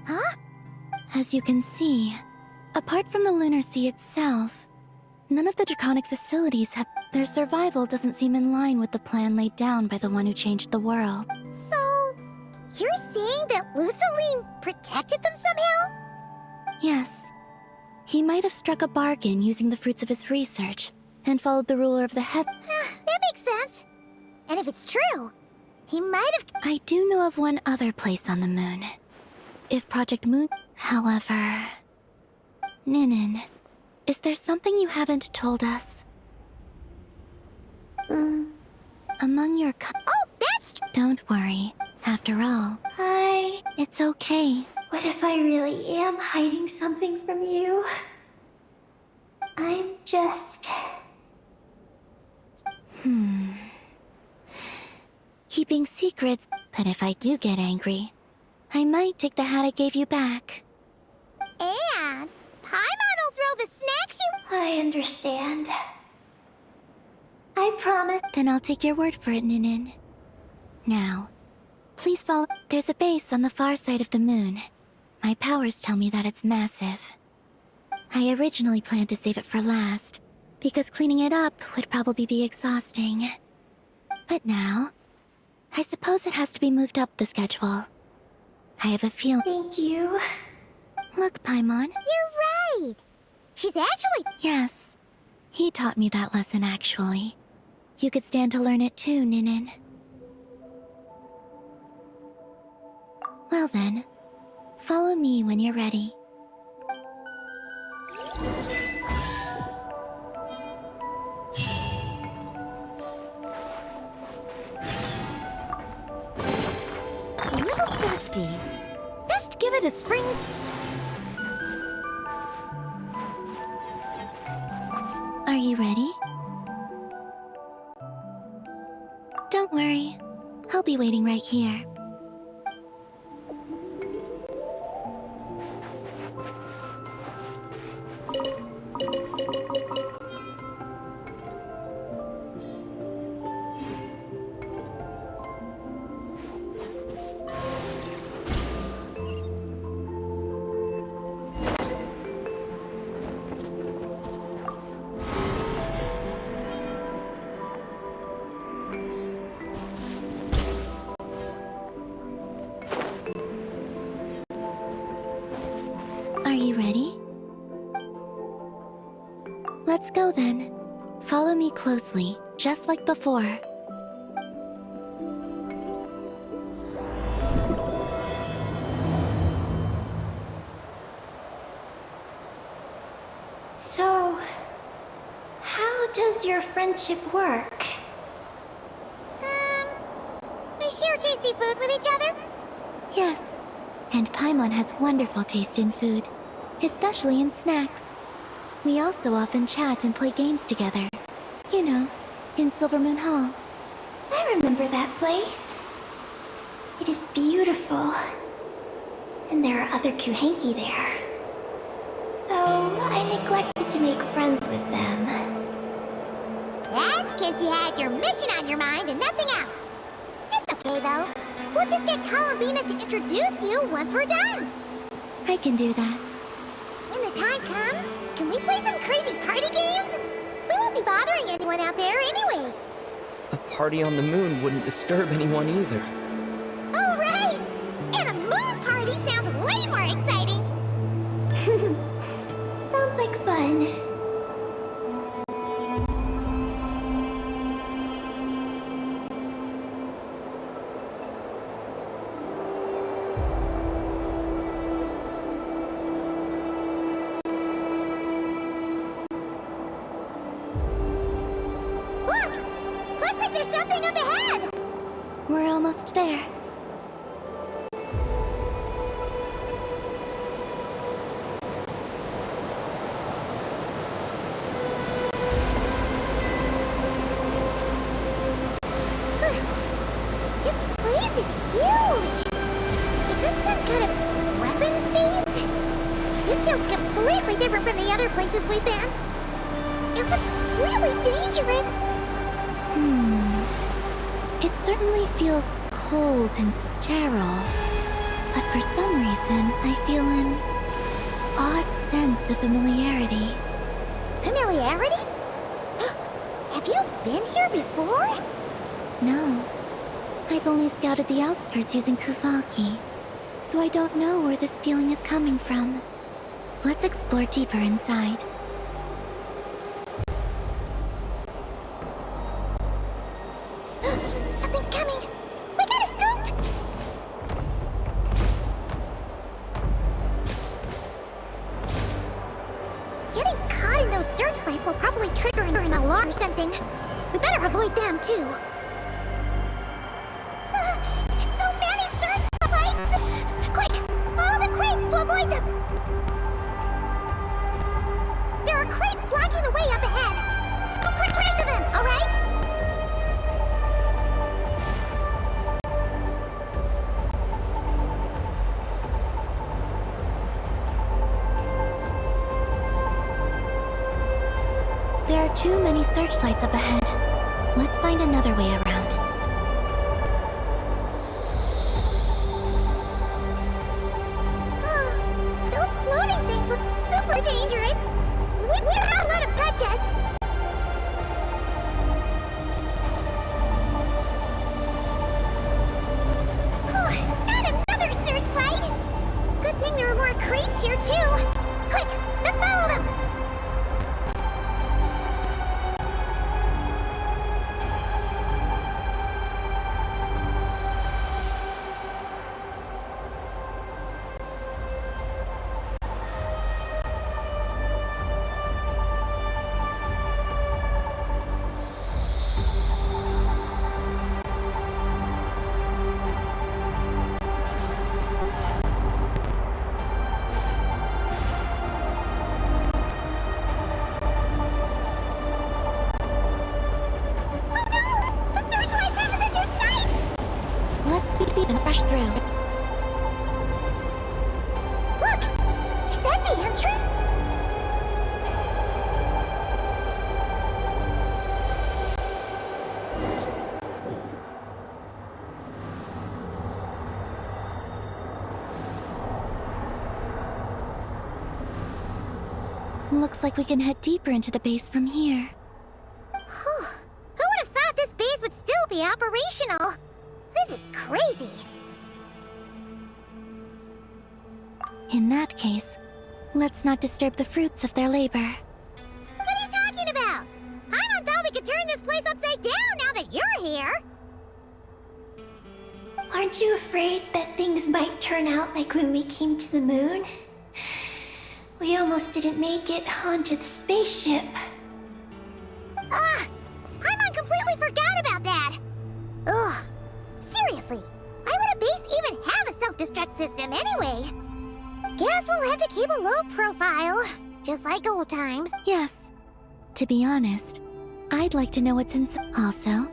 Huh? As you can see, apart from the Lunar Sea itself, none of the draconic facilities have. Their survival doesn't seem in line with the plan laid down by the one who changed the world. So, you're saying that Lusaline protected them somehow? Yes. He might have struck a bargain using the fruits of his research, and followed the ruler of the heaven. That makes sense. And if it's true, he might have. I do know of one other place on the moon. If Project Moon... However... Ninin, is there something you haven't told us? Among your Oh, that's. Don't worry. After all, it's okay. What if I really am hiding something from you? I'm just... Keeping secrets, but if I do get angry, I might take the hat I gave you back. And Paimon will throw the snacks you... I understand. I promise. Then I'll take your word for it, Ninin. Now, please follow. There's a base on the far side of the moon. My powers tell me that it's massive. I originally planned to save it for last, because cleaning it up would probably be exhausting. But now, I suppose it has to be moved up the schedule. I have a feeling... Thank you. Look, Paimon. You're right. She's actually... Yes. He taught me that lesson, actually. You could stand to learn it too, Ninin. Well then, follow me when you're ready. a little dusty. Best give it a spring... Are you ready? Don't worry. I'll be waiting right here. Are you ready? Let's go then. Follow me closely, just like before. So, how does your friendship work? We share tasty food with each other? Yes, and Paimon has wonderful taste in food, especially in snacks. We also often chat and play games together. You know, in Silvermoon Hall. I remember that place. It is beautiful. And there are other Kuhenki there. Though I neglected to make friends with them. That's because you had your mission on your mind and nothing else. It's okay, though. We'll just get Columbina to introduce you once we're done. I can do that. When the time comes, can we play some crazy party games? We won't be bothering anyone out there anyway. A party on the moon wouldn't disturb anyone either. Oh, right! And a moon party sounds way more exciting. Sounds like fun. Look! Looks like there's something up ahead! We're almost there. This place is huge! Is this some kind of weapons base? This feels completely different from the other places we've been. It looks really dangerous. It certainly feels cold and sterile. But for some reason, I feel an odd sense of familiarity. Familiarity? Have you been here before? No. I've only scouted the outskirts using Kuvaki, so I don't know where this feeling is coming from. Let's explore deeper inside. Something's coming! We gotta scoot! Getting caught in those searchlights will probably trigger an alarm or something. We better avoid them, too. So many searchlights! Quick! Follow the crowd! too many searchlights up ahead. Let's find another way around. Those floating things look super dangerous. We're not let them touch us. And another searchlight. Good thing there are more crates here too. Quick, let's follow them. And rush through. Look! Is that the entrance? Looks like we can head deeper into the base from here. Whew. Who would have thought this base would still be operational? This is crazy. In that case, let's not disturb the fruits of their labor. What are you talking about? I thought we could turn this place upside down now that you're here. Aren't you afraid that things might turn out like when we came to the moon? We almost didn't make it onto the spaceship. Paimon completely forgot about that. Ugh. Seriously, why would a base even have a self-destruct system anyway? Guess we'll have to keep a low profile, just like old times. Yes. To be honest, I'd like to know what's inside. Also,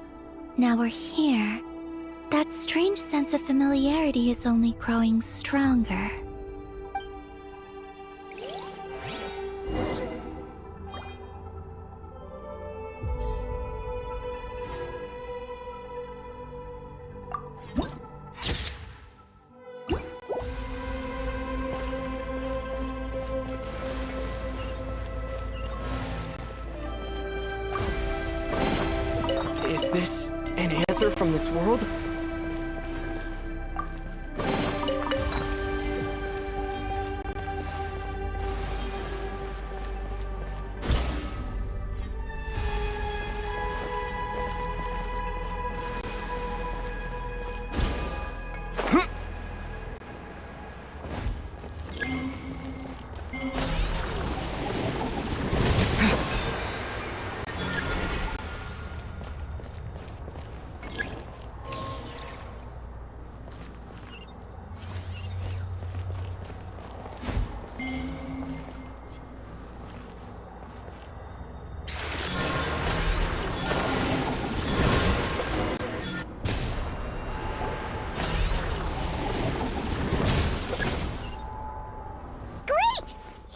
now we're here, that strange sense of familiarity is only growing stronger. Is this an answer from this world?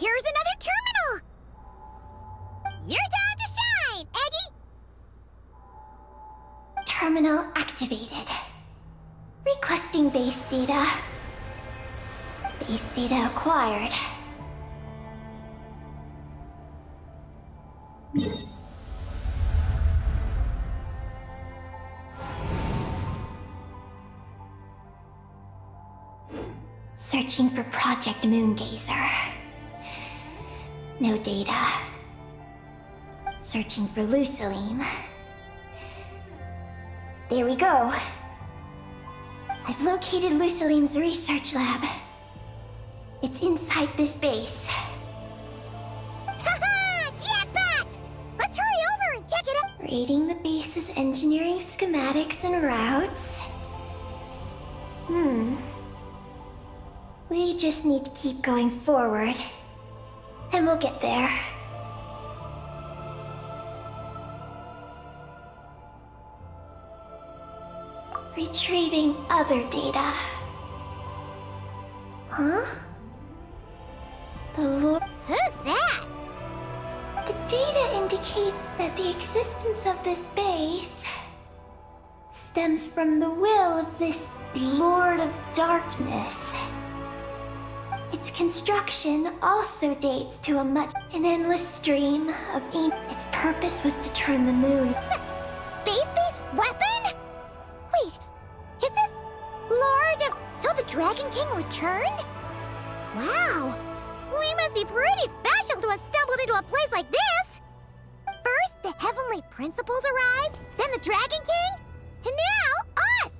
Here's another terminal! Your time to shine, Eggie! Terminal activated. Requesting base data. Base data acquired. Searching for Project Moongazer. No data. Searching for Lucilim. There we go. I've located Lucilim's research lab. It's inside this base. Haha! Jackpot! Let's hurry over and check it out! Rating the base's engineering schematics and routes. We just need to keep going forward. And we'll get there. Retrieving other data. Huh? The Lord... Who's that? The data indicates that the existence of this base stems from the will of this Lord of Darkness. Its construction also dates to an endless stream of its purpose was to turn the moon. Space-based weapon? Wait, is this Lord of... So the Dragon King returned? Wow, we must be pretty special to have stumbled into a place like this! First, the Heavenly Principles arrived, then the Dragon King, and now us!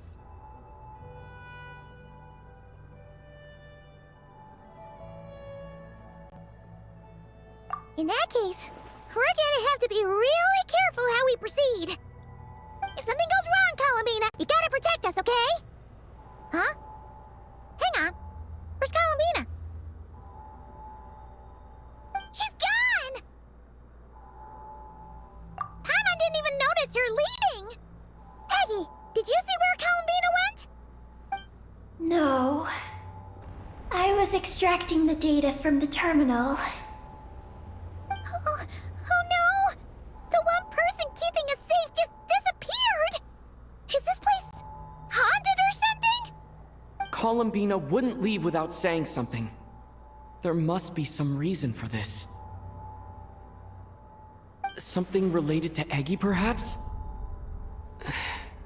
In that case, we're gonna have to be really careful how we proceed. If something goes wrong, Columbina, you gotta protect us, okay? Huh? Hang on. Where's Columbina? She's gone! Paimon didn't even notice her leaving! Aggie, did you see where Columbina went? No. I was extracting the data from the terminal. Oh no! The one person keeping us safe just disappeared! Is this place haunted or something? Columbina wouldn't leave without saying something. There must be some reason for this. Something related to Eggy, perhaps?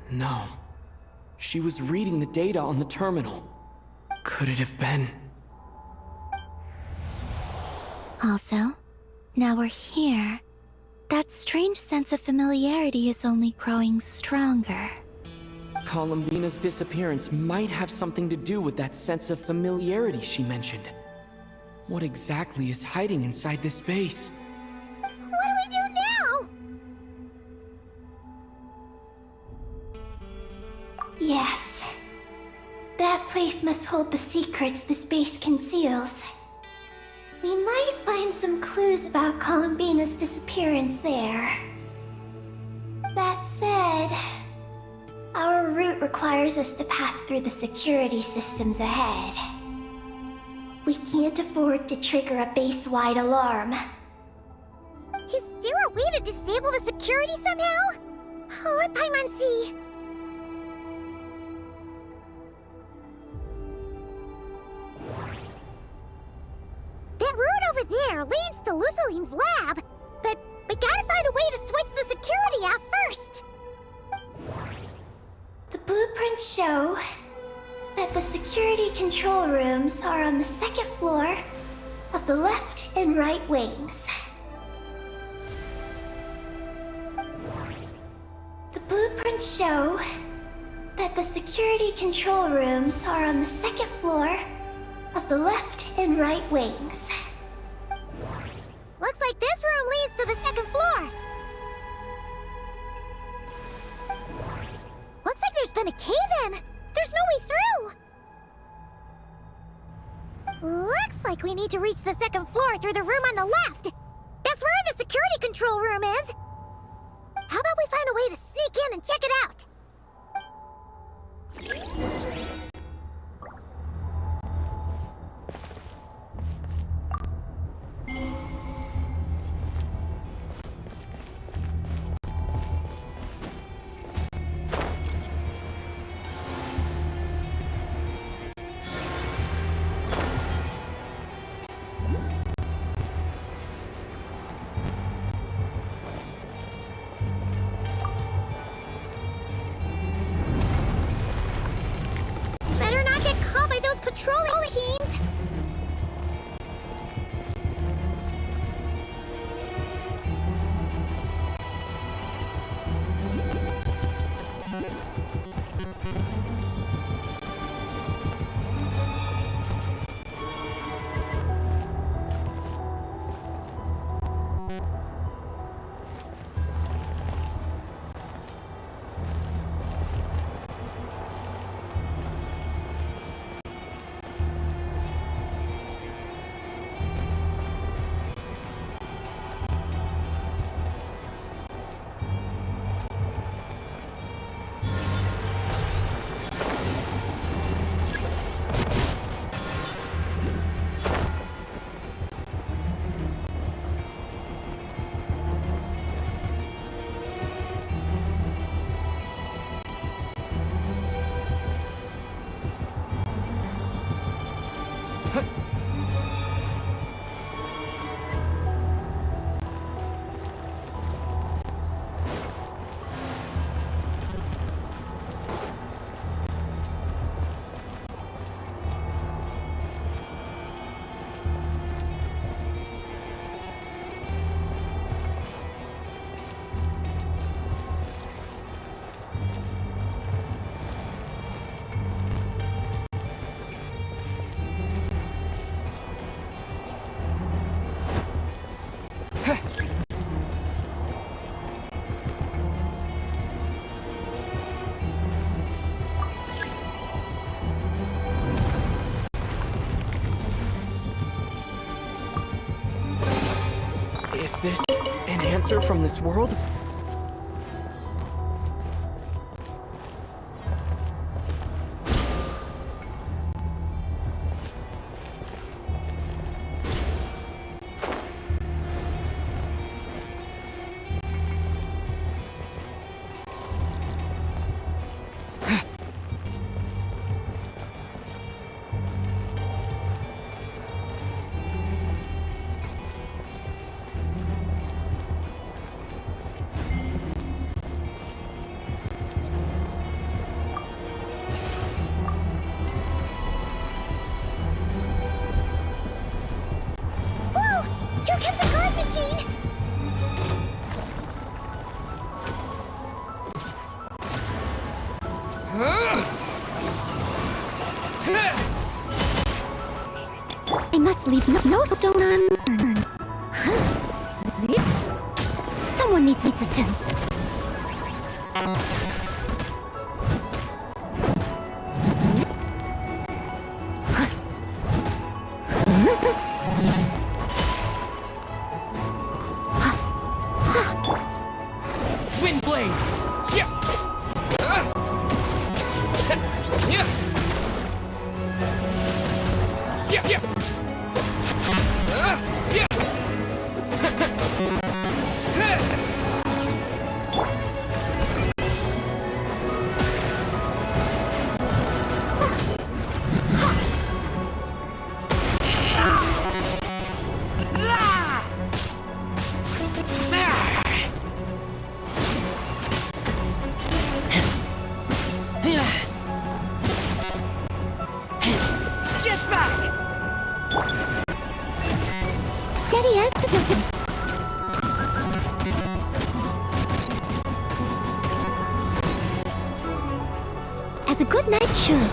No. She was reading the data on the terminal. Could it have been? Also, now we're here. That strange sense of familiarity is only growing stronger. Columbina's disappearance might have something to do with that sense of familiarity she mentioned. What exactly is hiding inside this base? What do we do now? Yes. That place must hold the secrets this base conceals. We might find some clues about Columbina's disappearance there. That said, our route requires us to pass through the security systems ahead. We can't afford to trigger a base-wide alarm. Is there a way to disable the security somehow? Let Paimon see. That route over there leads to Lucilim's lab, but we gotta find a way to switch the security off first. The blueprints show that the security control rooms are on the second floor of the left and right wings. The blueprints show that the security control rooms are on the second floor of the left and right wings. Looks like this room leads to the second floor. Looks like there's been a cave-in. There's no way through. Looks like we need to reach the second floor through the room on the left. That's where the security control room is. How about we find a way to sneak in and check it out? Is this an answer from this world? Here comes a guard machine! I must leave no stone unturned. Someone needs assistance. Steady as tilted. As a good knight should.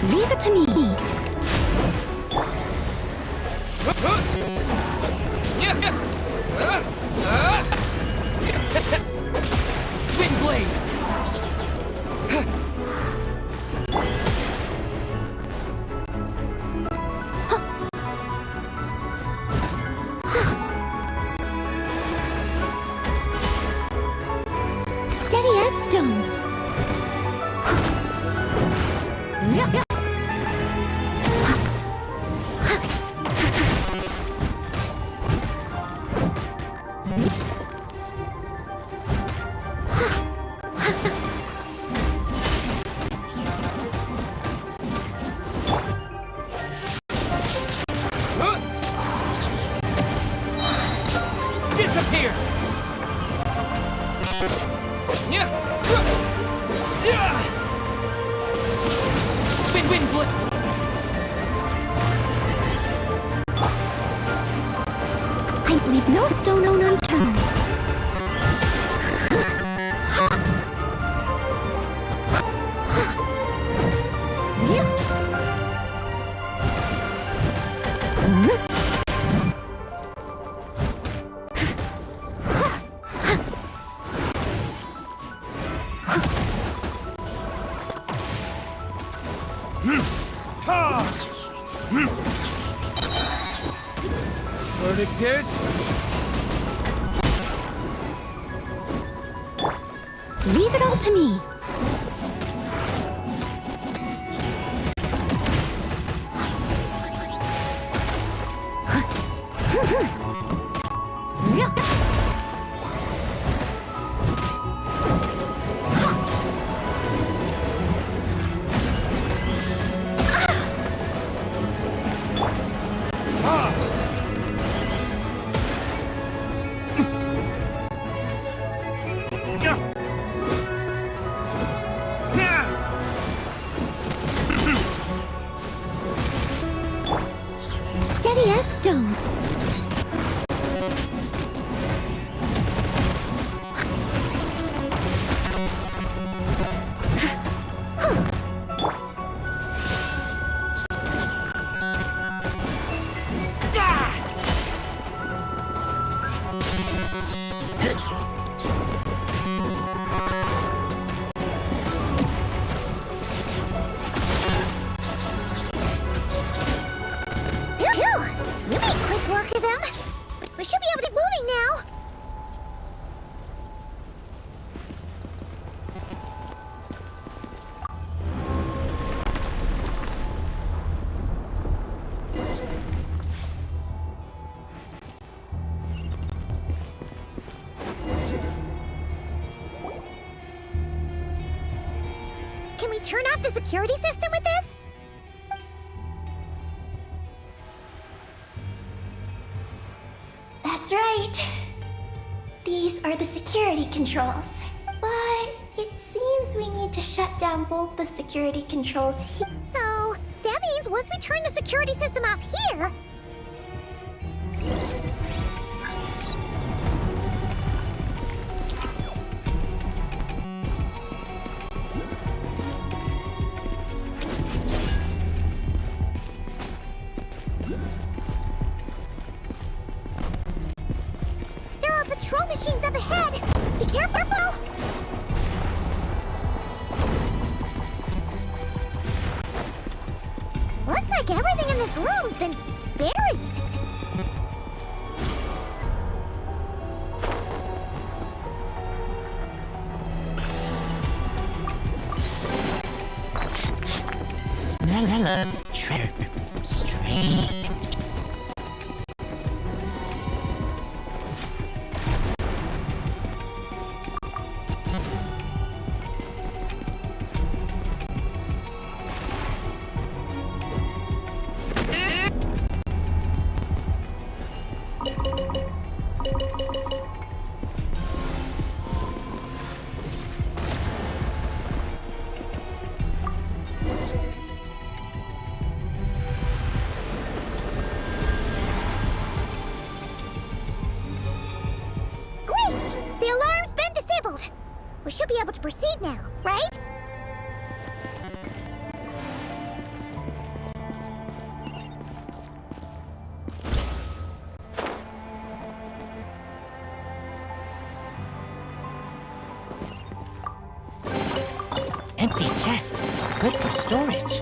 Leave it to me. Wind blade! Steady as stone. Disappear! Wind blade! Please leave no stone unturned. Verdict is... Leave it all to me. Steady as stone. turn off the security system with this? That's right. These are the security controls. But it seems we need to shut down both the security controls here. So, that means once we turn the security system off here... There are patrol machines up ahead! Be careful! Looks like everything in this room's been buried. Smell of treasure. Strange. We should be able to proceed now, right? Empty chest. Good for storage.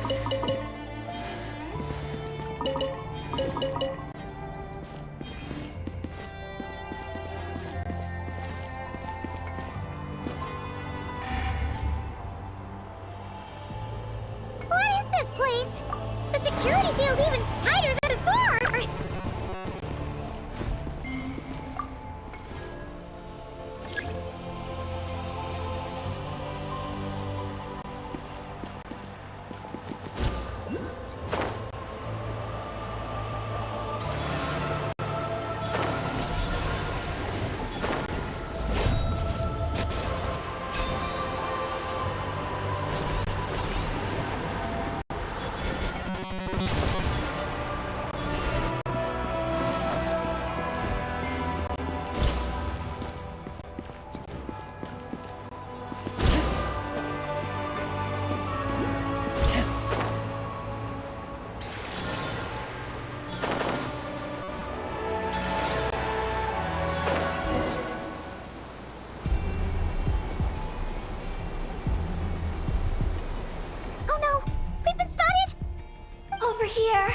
Here.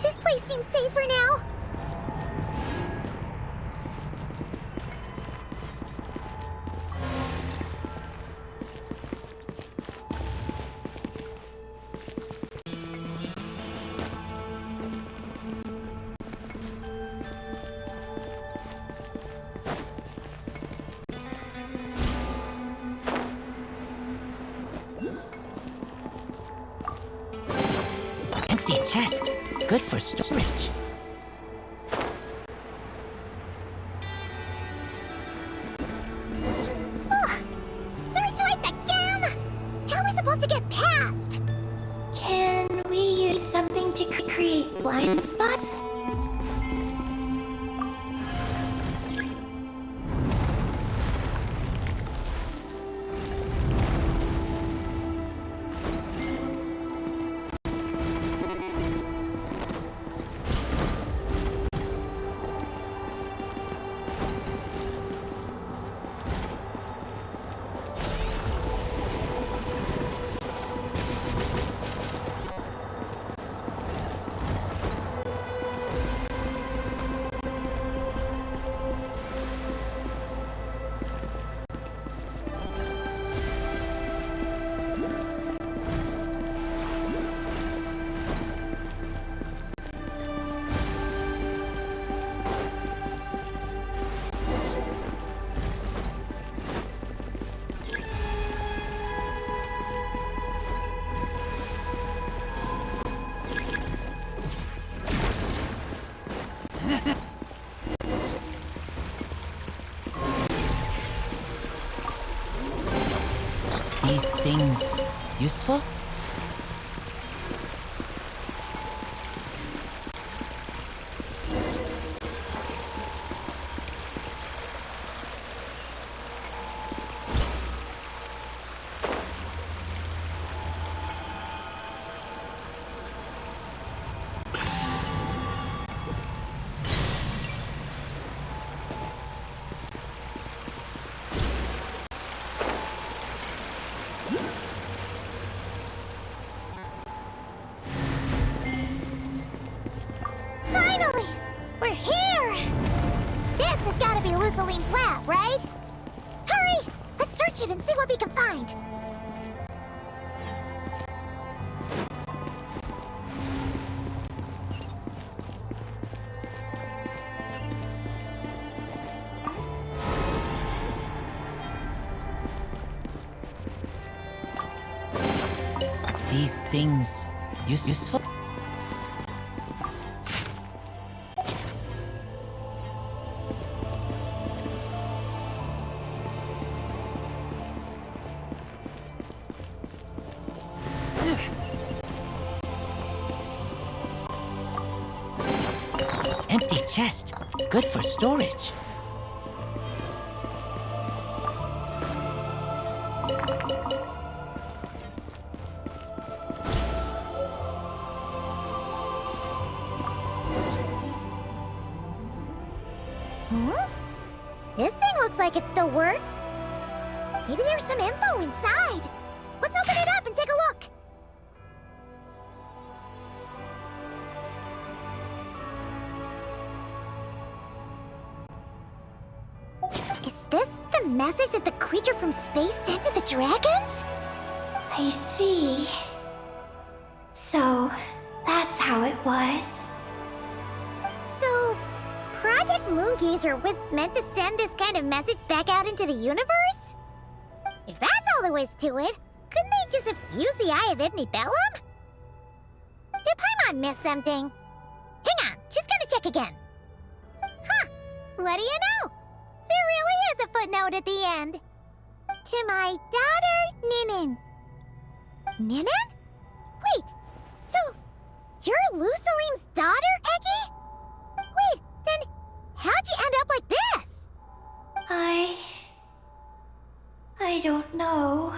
This place seems safer now. Chest. Good for storage. Searchlights again! How are we supposed to get past? Can we use something to create blind spots? things useful? Finally! We're here! This has gotta be Luciline's lab, right? Hurry! Let's search it and see what we can find. These things useful? Empty chest. Good for storage. This thing looks like it still works. Maybe there's some info inside. Let's open it up and take a look. Is this the message that the creature from space sent to the dragons? I see. So, that's how it was. So, Project Moongazer was meant to send this kind of message back out into the universe? If that's all there was to it, couldn't they just have used the Eye of Ibn Bellum? Did Paimon miss something? Hang on, just gonna check again. Huh, what do you know? There really is a footnote at the end. To my daughter, Ninin. Ninin? Wait, so you're Luciline's daughter, Eggy? Wait, then how'd you end up like this? I don't know.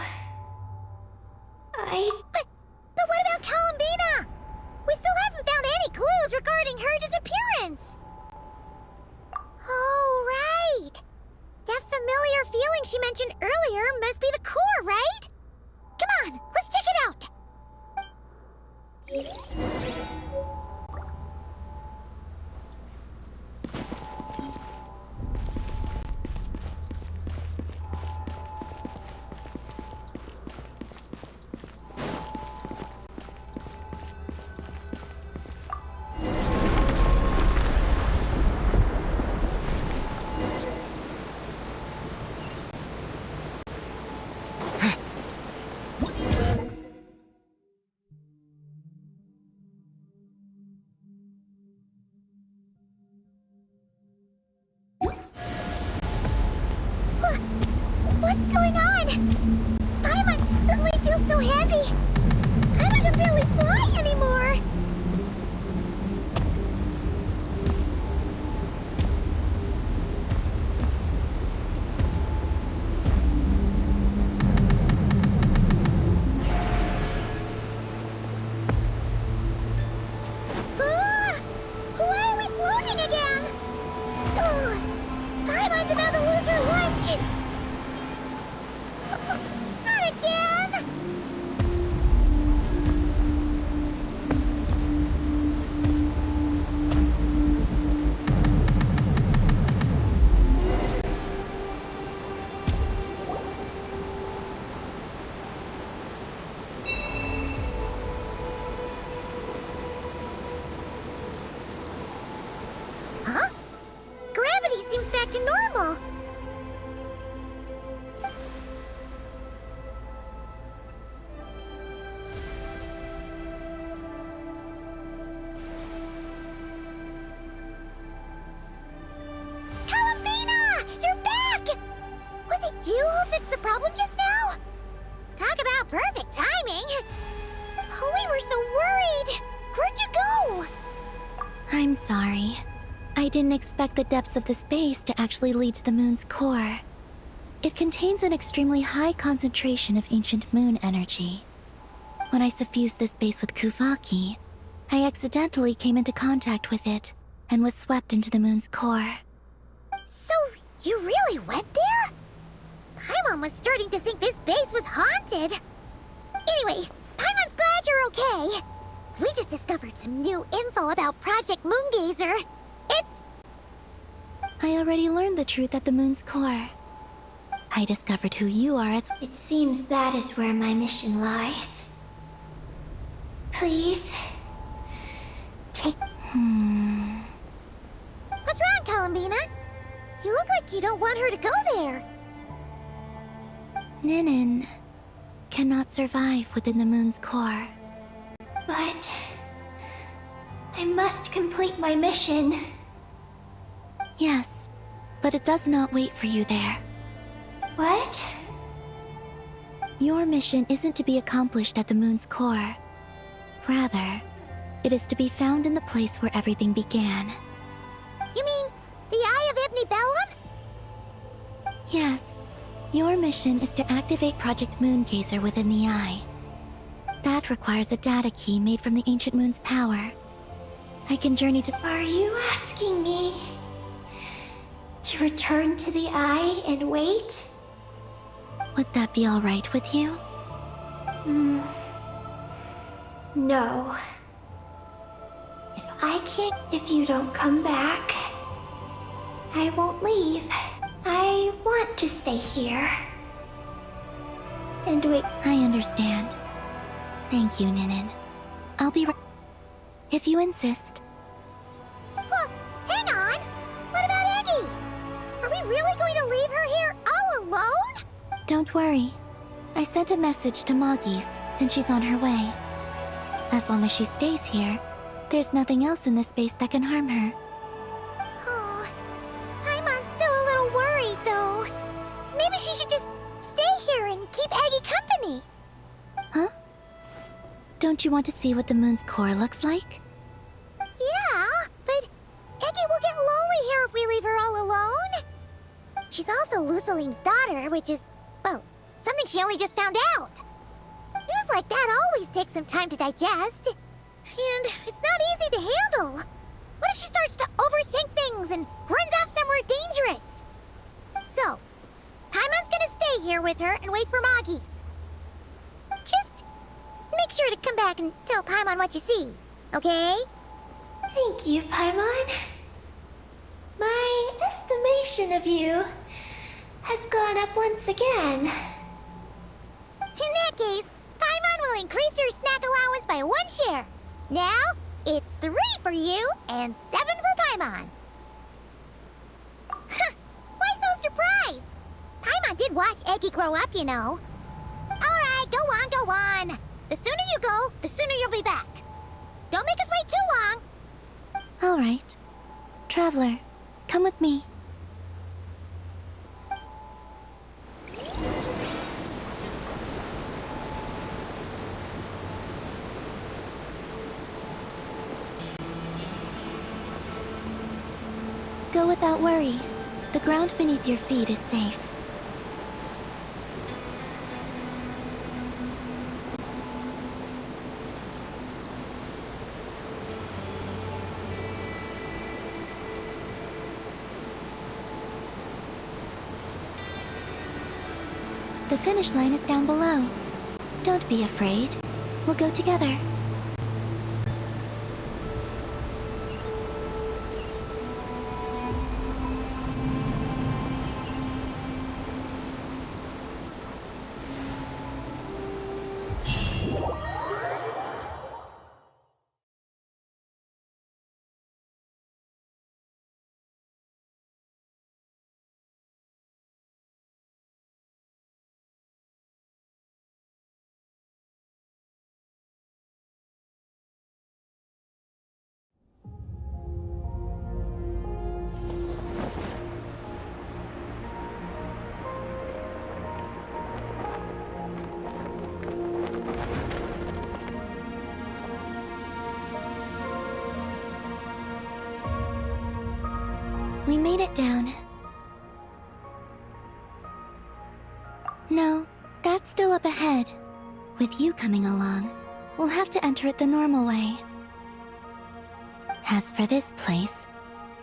But what about Columbina? We still haven't found any clues regarding her disappearance. Oh, right. That familiar feeling she mentioned earlier must be the core, right? Come on, let's check it out. What's going on? Paimon suddenly feels so heavy. Paimon can barely fly anymore. Why are we floating again? Oh, Paimon's about to lose her lunch. Not again! I'm sorry. I didn't expect the depths of the space to actually lead to the moon's core. It contains an extremely high concentration of ancient moon energy. When I suffused this base with Kuvaki, I accidentally came into contact with it and was swept into the moon's core. So, you really went there? Paimon was starting to think this base was haunted. Anyway, Paimon's glad you're okay. We just discovered some new info about Project Moongazer. It's... I already learned the truth at the moon's core. I discovered who you are as... It seems that is where my mission lies. Please, take... What's wrong, Columbina? You look like you don't want her to go there. Ninin cannot survive within the moon's core. But... I must complete my mission. Yes, but it does not wait for you there. What? Your mission isn't to be accomplished at the moon's core. Rather, it is to be found in the place where everything began. You mean the Eye of Ibn Bellum? Yes, your mission is to activate Project Moongazer within the Eye. That requires a data key made from the ancient moon's power. I can journey to... Are you asking me to return to the Eye and wait? Would that be alright with you? No. If you don't come back, I won't leave. I want to stay here. And wait. I understand. Thank you, Ninin. I'll be right... If you insist. Well, hang on. What about Eggy? Are we really going to leave her here all alone? Don't worry. I sent a message to Moggy's, and she's on her way. As long as she stays here, there's nothing else in this space that can harm her. Oh, Paimon's still a little worried, though. Maybe she should just stay here and keep Eggy company. Huh? Don't you want to see what the moon's core looks like? Yeah, but Eggy will get lonely here if we leave her all alone. She's also Lusalim's daughter, which is, well, something she only just found out. News like that always takes some time to digest. And it's not easy to handle. What if she starts to overthink things and runs off somewhere dangerous? So, Paimon's gonna stay here with her and wait for Moggy's. Just make sure to come back and tell Paimon what you see, okay? Thank you, Paimon. My estimation of you has gone up once again. In that case, Paimon will increase your snack allowance by 1 share. Now, it's 3 for you and 7 for Paimon. Huh, why so surprised? Paimon did watch Eggy grow up, you know. Alright, go on, go on. The sooner you go, the sooner you'll be back. Don't make us wait too long. Alright. Traveler, come with me. Go without worry. The ground beneath your feet is safe. The finish line is down below. Don't be afraid. We'll go together. We made it down. No, that's still up ahead. With you coming along, we'll have to enter it the normal way. As for this place,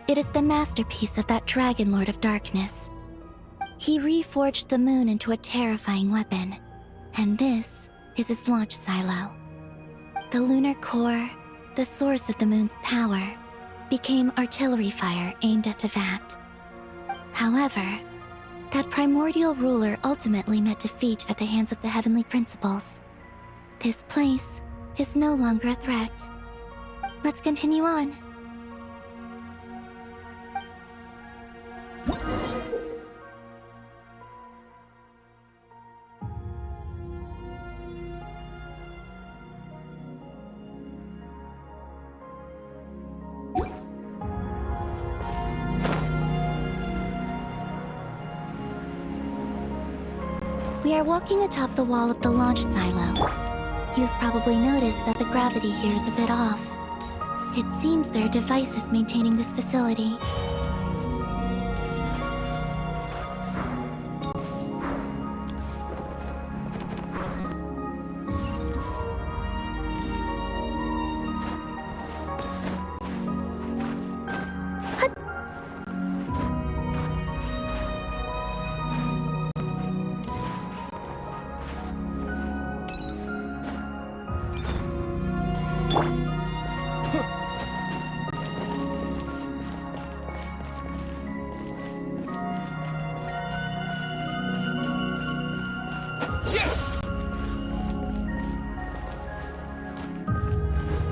it is the masterpiece of that Dragon Lord of Darkness. He reforged the moon into a terrifying weapon, and this is its launch silo. The lunar core, the source of the moon's power, became artillery fire aimed at Tevat. However, that primordial ruler ultimately met defeat at the hands of the heavenly principles. This place is no longer a threat. Let's continue on. We are walking atop the wall of the launch silo. You've probably noticed that the gravity here is a bit off. It seems there are devices maintaining this facility.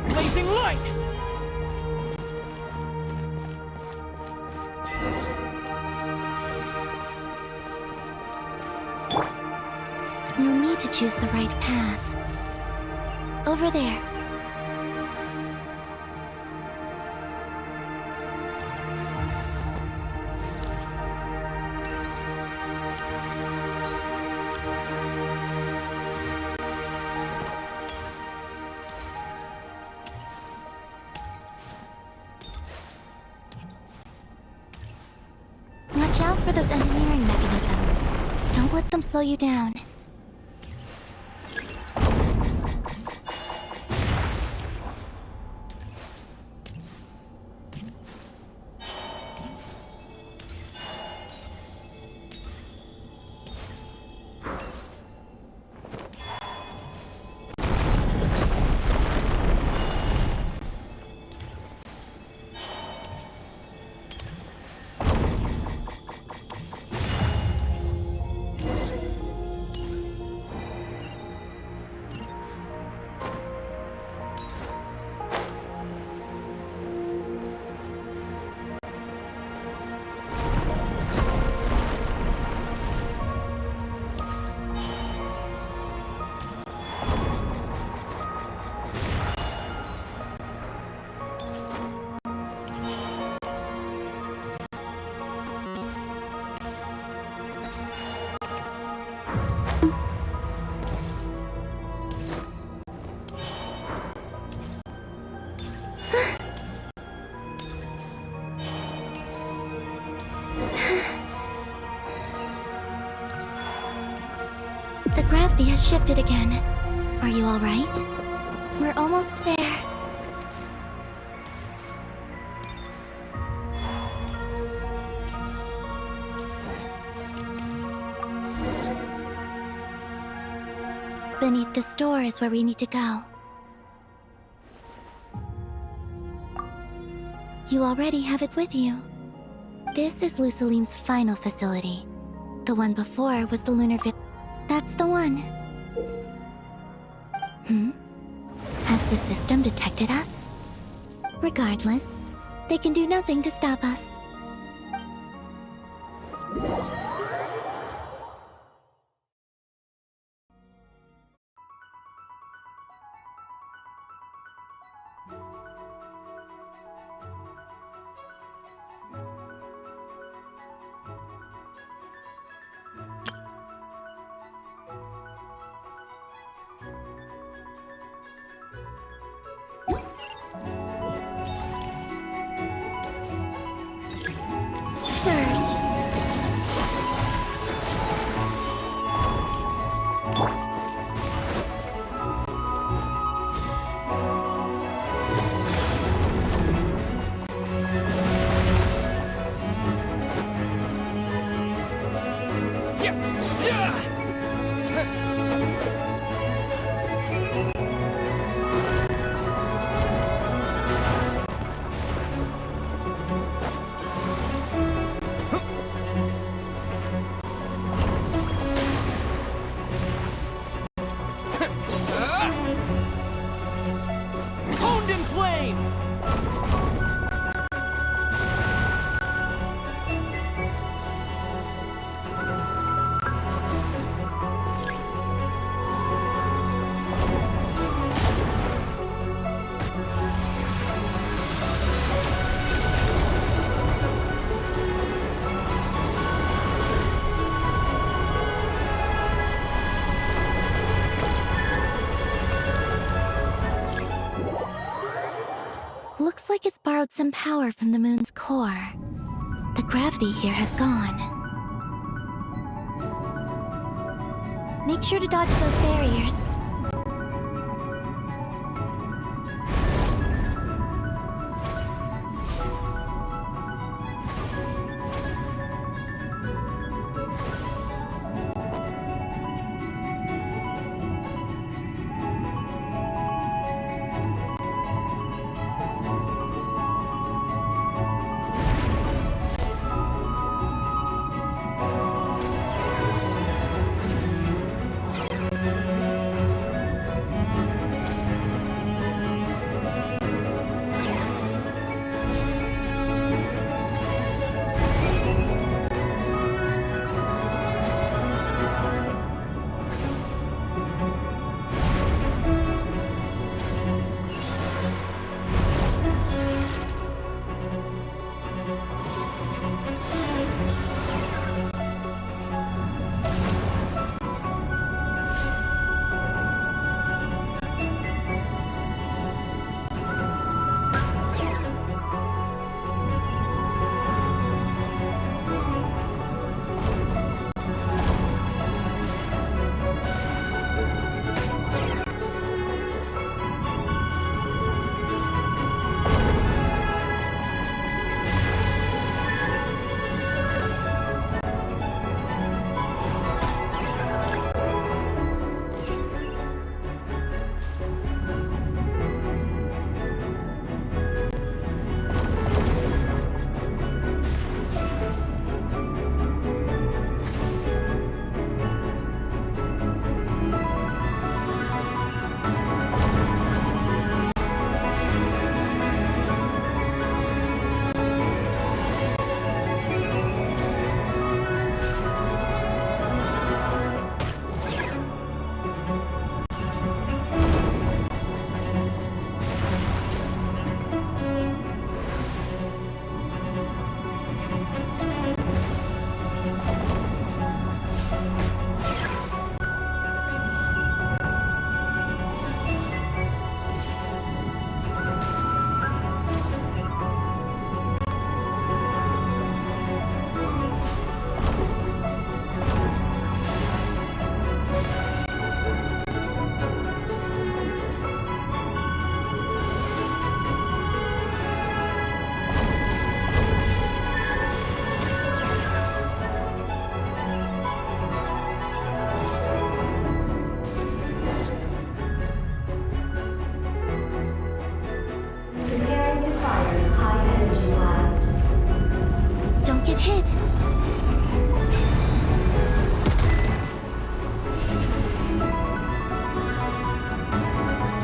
Blazing light! You'll need to choose the right path. Over there. Watch out for those engineering mechanisms. Don't let them slow you down. The gravity has shifted again. Are you all right? We're almost there. Beneath this door is where we need to go. You already have it with you. This is Lusalim's final facility. The one before was the lunar That's the one. Has the system detected us? Regardless, they can do nothing to stop us. Looks like it's borrowed some power from the moon's core. The gravity here has gone. Make sure to dodge those barriers.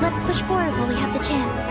Let's push forward while we have the chance.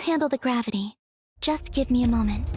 handle the gravity. Just give me a moment.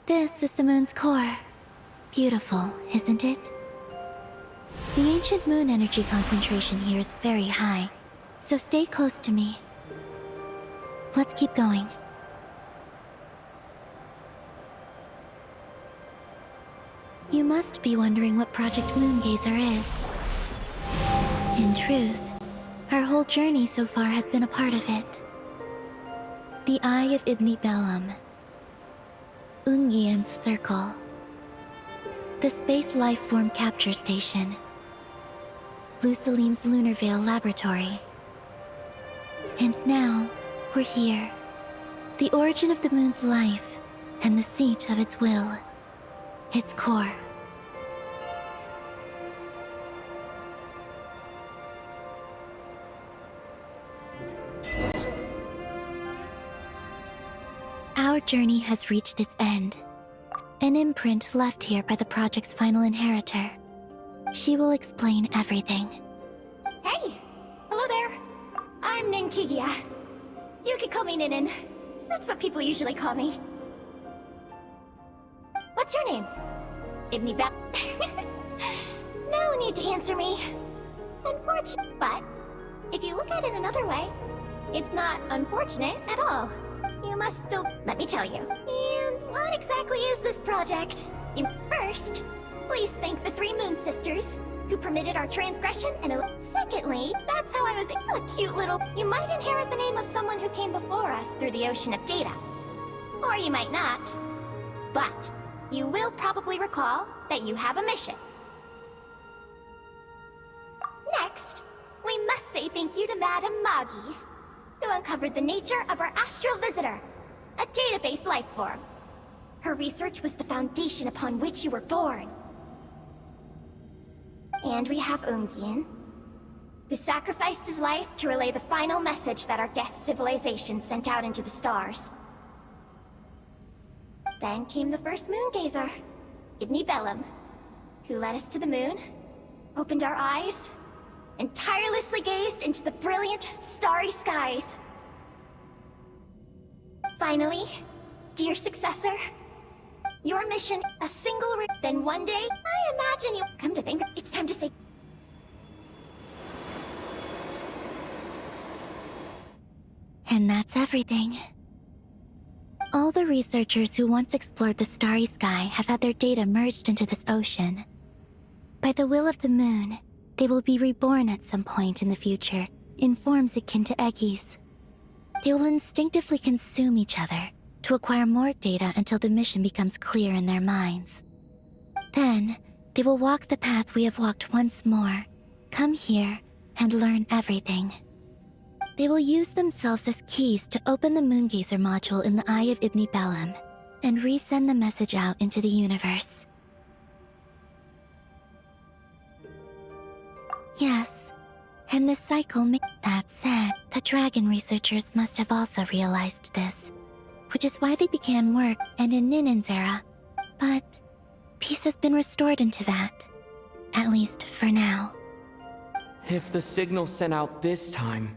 This is the moon's core. Beautiful, isn't it? The ancient moon energy concentration here is very high, so stay close to me. Let's keep going. You must be wondering what Project Moongazer is. In truth, our whole journey so far has been a part of it. The Eye of Ibni Bellum. Ungian's Circle. The Space Lifeform Capture Station. Lusalim's Lunar Veil Laboratory. And now, we're here. The origin of the moon's life, and the seat of its will. Its core. Our journey has reached its end. An imprint left here by the project's final inheritor. She will explain everything. Hey! Hello there! I'm Ninkigia. You could call me Ninin. That's what people usually call me. What's your name? Ibni Bell. No need to answer me. Unfortunate, but if you look at it another way, it's not unfortunate at all. You must still... Let me tell you. And what exactly is this project? First, please thank the 3 Moon Sisters, who permitted our transgression, and secondly, that's how I was a cute little... You might inherit the name of someone who came before us through the ocean of data. Or you might not. But you will probably recall that you have a mission. Next, we must say thank you to Madame Magis, who uncovered the nature of our astral visitor, a database lifeform. Her research was the foundation upon which you were born. And we have Ungian, who sacrificed his life to relay the final message that our guest civilization sent out into the stars. Then came the first Moongazer, Ibni Bellum, who led us to the moon, opened our eyes, and tirelessly gazed into the brilliant, starry skies. Finally, dear successor, your mission, a single then one day, I imagine you... Come to think, it's time to say... And that's everything. All the researchers who once explored the starry sky have had their data merged into this ocean. By the will of the moon, they will be reborn at some point in the future, in forms akin to eggies. They will instinctively consume each other to acquire more data until the mission becomes clear in their minds. Then, they will walk the path we have walked once more, come here, and learn everything. They will use themselves as keys to open the Moongazer module in the Eye of Ibni Bellum, and resend the message out into the universe. Yes, and this cycle That said, the dragon researchers must have also realized this, which is why they began work and in Ninen's era. But peace has been restored into that, at least for now. If the signal sent out this time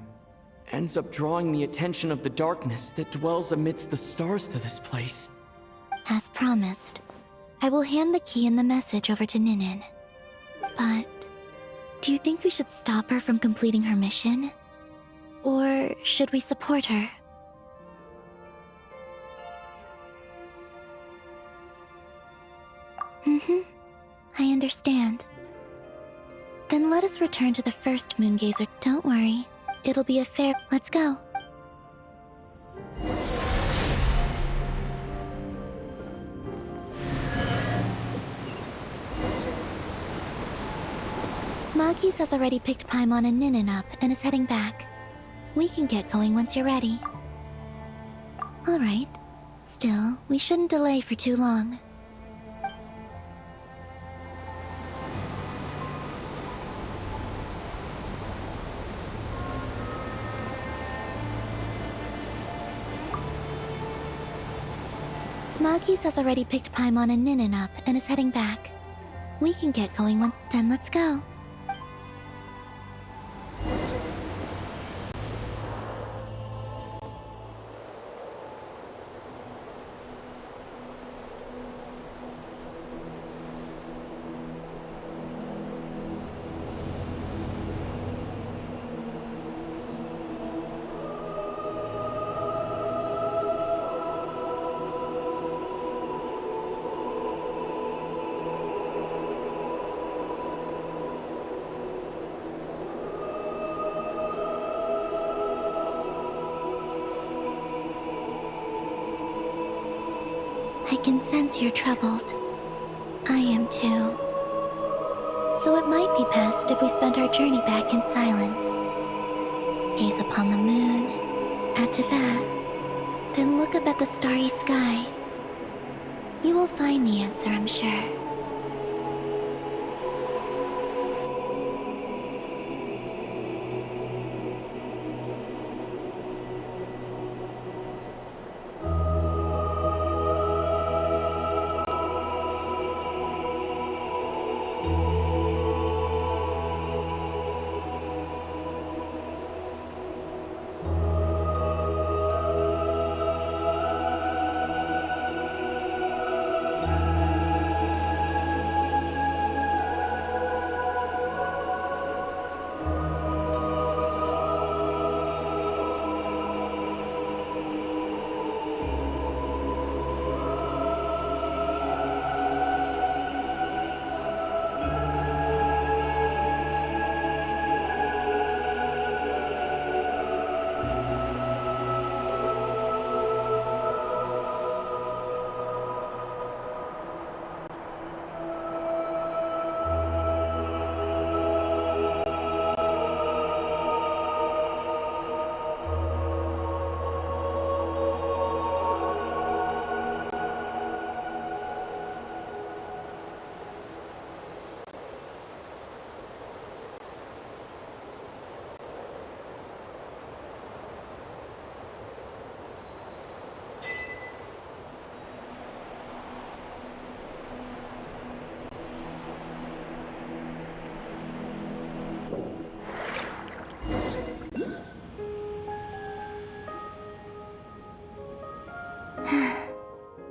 ends up drawing the attention of the darkness that dwells amidst the stars to this place. As promised, I will hand the key and the message over to Ninen. But do you think we should stop her from completing her mission? Or should we support her? I understand. Then let us return to the first moon gazer. Don't worry, it'll be a fair... Let's go. Magis has already picked Paimon and Ninen up and is heading back. We can get going once you're ready. Alright. Still, we shouldn't delay for too long. Magis has already picked Paimon and Ninen up and is heading back. We can get going when... Then let's go. I can sense you're troubled. I am too. So it might be best if we spend our journey back in silence. Gaze upon the moon, add to that, then look up at the starry sky. You will find the answer, I'm sure.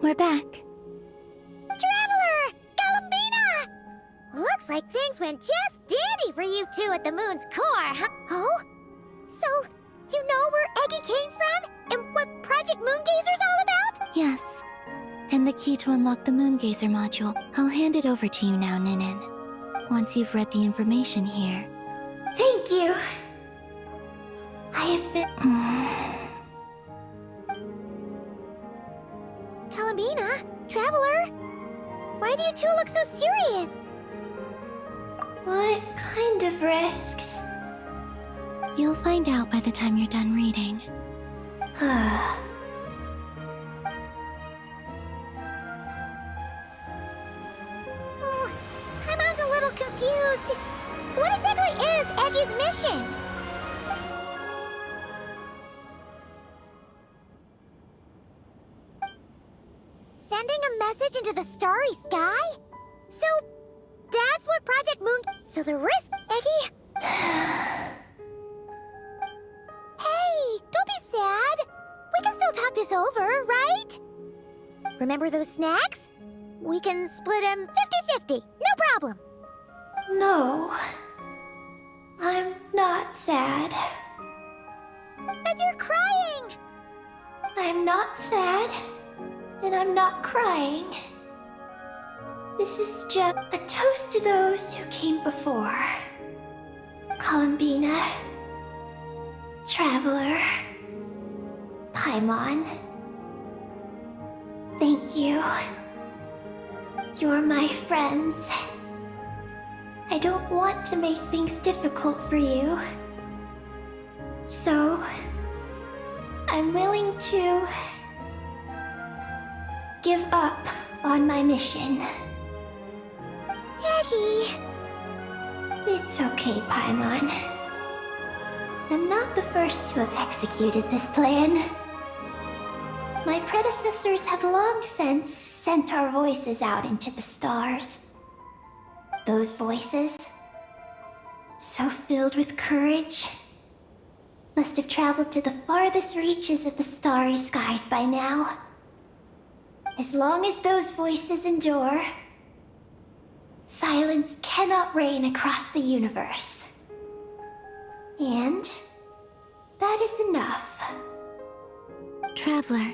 We're back. Traveler! Galambina! Looks like things went just dandy for you two at the moon's core, huh? Oh? So, you know where Eggy came from? And what Project Moongazer's all about? Yes. And the key to unlock the Moongazer module. I'll hand it over to you now, Ninen. Once you've read the information here. Thank you. I have been... Galambina? Traveler? Why do you two look so serious? What kind of risks? You'll find out by the time you're done reading. mission? Sending a message into the starry sky? So, that's what Project Moon... So the risk, Eggy... Hey, don't be sad. We can still talk this over, right? Remember those snacks? We can split them 50-50, no problem. No. I'm not sad. But you're crying. I'm not sad. And I'm not crying. This is just a toast to those who came before. Columbina. Traveler. Paimon. Thank you. You're my friends. I don't want to make things difficult for you. So, I'm willing to give up on my mission. Eggy. It's okay, Paimon. I'm not the first to have executed this plan. My predecessors have long since sent our voices out into the stars. Those voices, so filled with courage, must have traveled to the farthest reaches of the starry skies by now. As long as those voices endure, silence cannot reign across the universe. And that is enough. Traveler,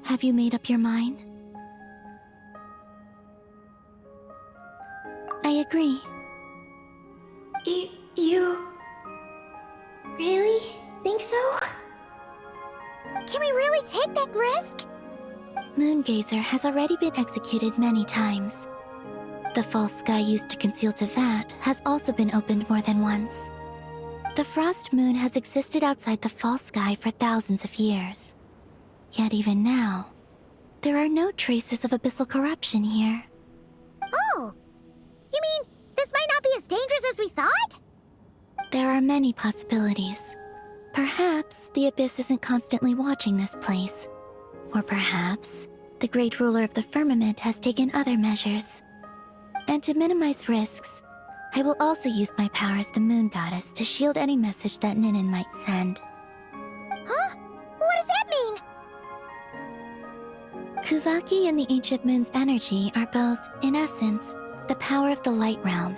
have you made up your mind? I agree. You really think so? Can we really take that risk? Moongazer has already been executed many times. The false sky used to conceal Tevat has also been opened more than once. The frost moon has existed outside the false sky for thousands of years. Yet even now, there are no traces of abyssal corruption here. Oh! You mean, this might not be as dangerous as we thought? There are many possibilities. Perhaps the Abyss isn't constantly watching this place. Or perhaps the Great Ruler of the Firmament has taken other measures. And to minimize risks, I will also use my power as the Moon Goddess to shield any message that Ninin might send. Huh? What does that mean? Kuvaki and the Ancient Moon's energy are both, in essence, the power of the Light Realm.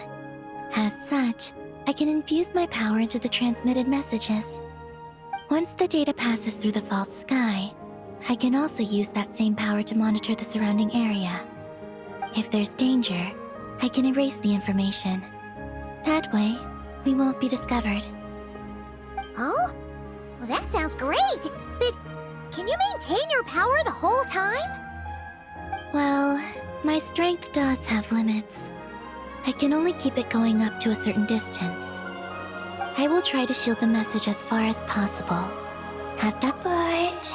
As such, I can infuse my power into the transmitted messages. Once the data passes through the false sky, I can also use that same power to monitor the surrounding area. If there's danger, I can erase the information. That way, we won't be discovered. Oh? Well, that sounds great! But can you maintain your power the whole time? Well, my strength does have limits. I can only keep it going up to a certain distance. I will try to shield the message as far as possible. At that But...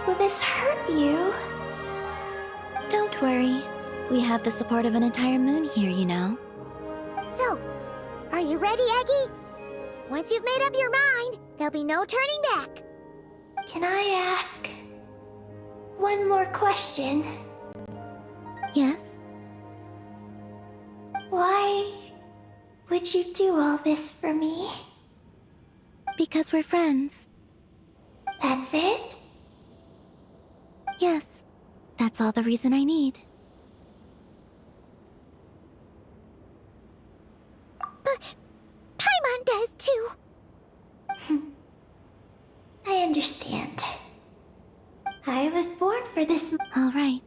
will this hurt you? Don't worry. We have the support of an entire moon here, you know. So, are you ready, Eggy? Once you've made up your mind, there'll be no turning back. Can I ask one more question? Yes? Why would you do all this for me? Because we're friends. That's it? Yes. That's all the reason I need. But Paimon does too. I understand. I was born for this. All right.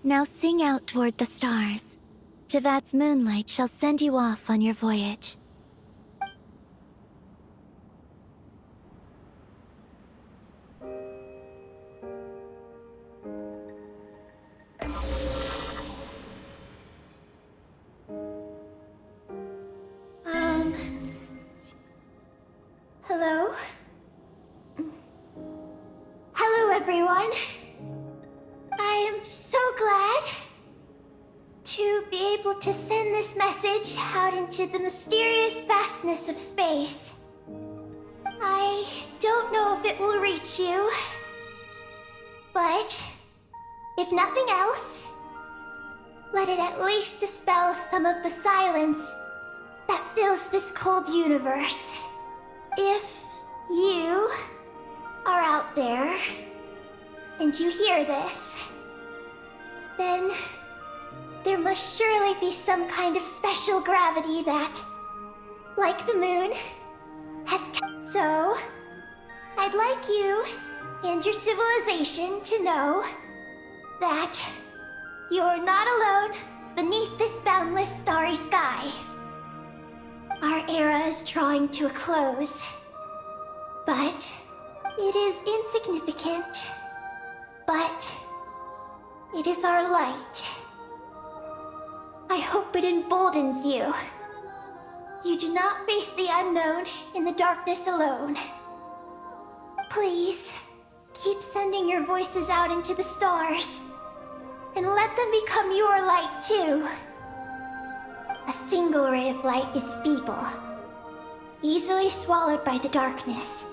Now sing out toward the stars. Javat's moonlight shall send you off on your voyage. Hello? Hello, everyone. I am so glad to be able able to send this message out into the mysterious vastness of space. I don't know if it will reach you, but if nothing else, let it at least dispel some of the silence that fills this cold universe. If you are out there and you hear this, then there must surely be some kind of special gravity that, like the moon, has... So, I'd like you and your civilization to know that you're not alone beneath this boundless starry sky. Our era is drawing to a close, but it is insignificant. But it is our light. I hope it emboldens you. You do not face the unknown in the darkness alone. Please, keep sending your voices out into the stars, and let them become your light too. A single ray of light is feeble, easily swallowed by the darkness.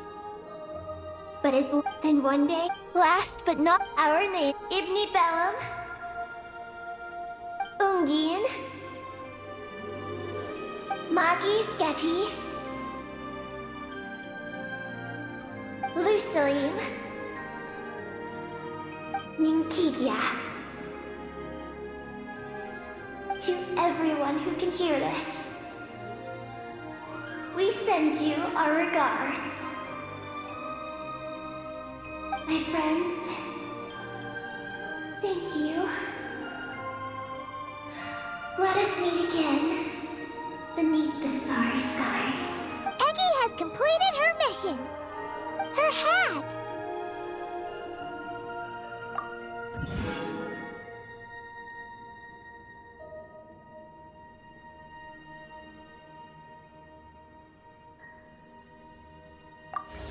But then one day, last but not our name, Ibni Bellum, Ungin, Magis Getty, Lusalim, Ninkigya. To everyone who can hear this, we send you our regards. My friends, thank you. Let us meet again beneath the starry skies. Eggy has completed her mission. Her hat.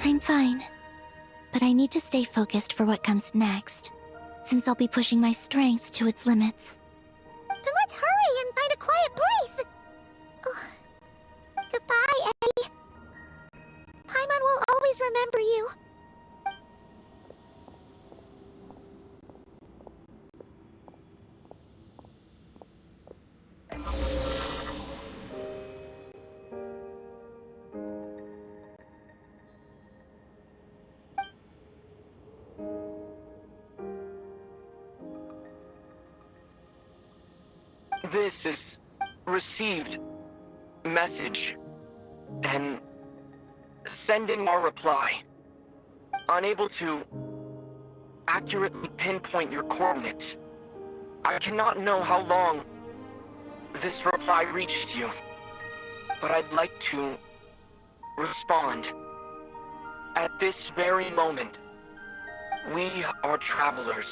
I'm fine. But I need to stay focused for what comes next, since I'll be pushing my strength to its limits. Then let's hurry and find a quiet place. Oh. Goodbye, Eddie. Paimon will always remember you. This is received message and sending our reply. Unable to accurately pinpoint your coordinates. I cannot know how long this reply reached you, but I'd like to respond. At this very moment, we are travelers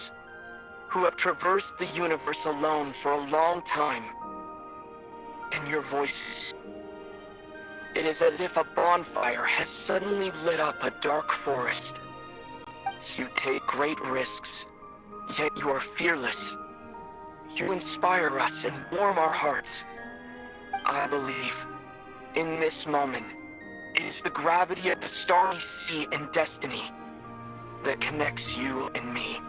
who have traversed the universe alone for a long time. And your voices, it is as if a bonfire has suddenly lit up a dark forest. You take great risks, yet you are fearless. You inspire us and warm our hearts. I believe, in this moment, it is the gravity of the starry sea and destiny that connects you and me.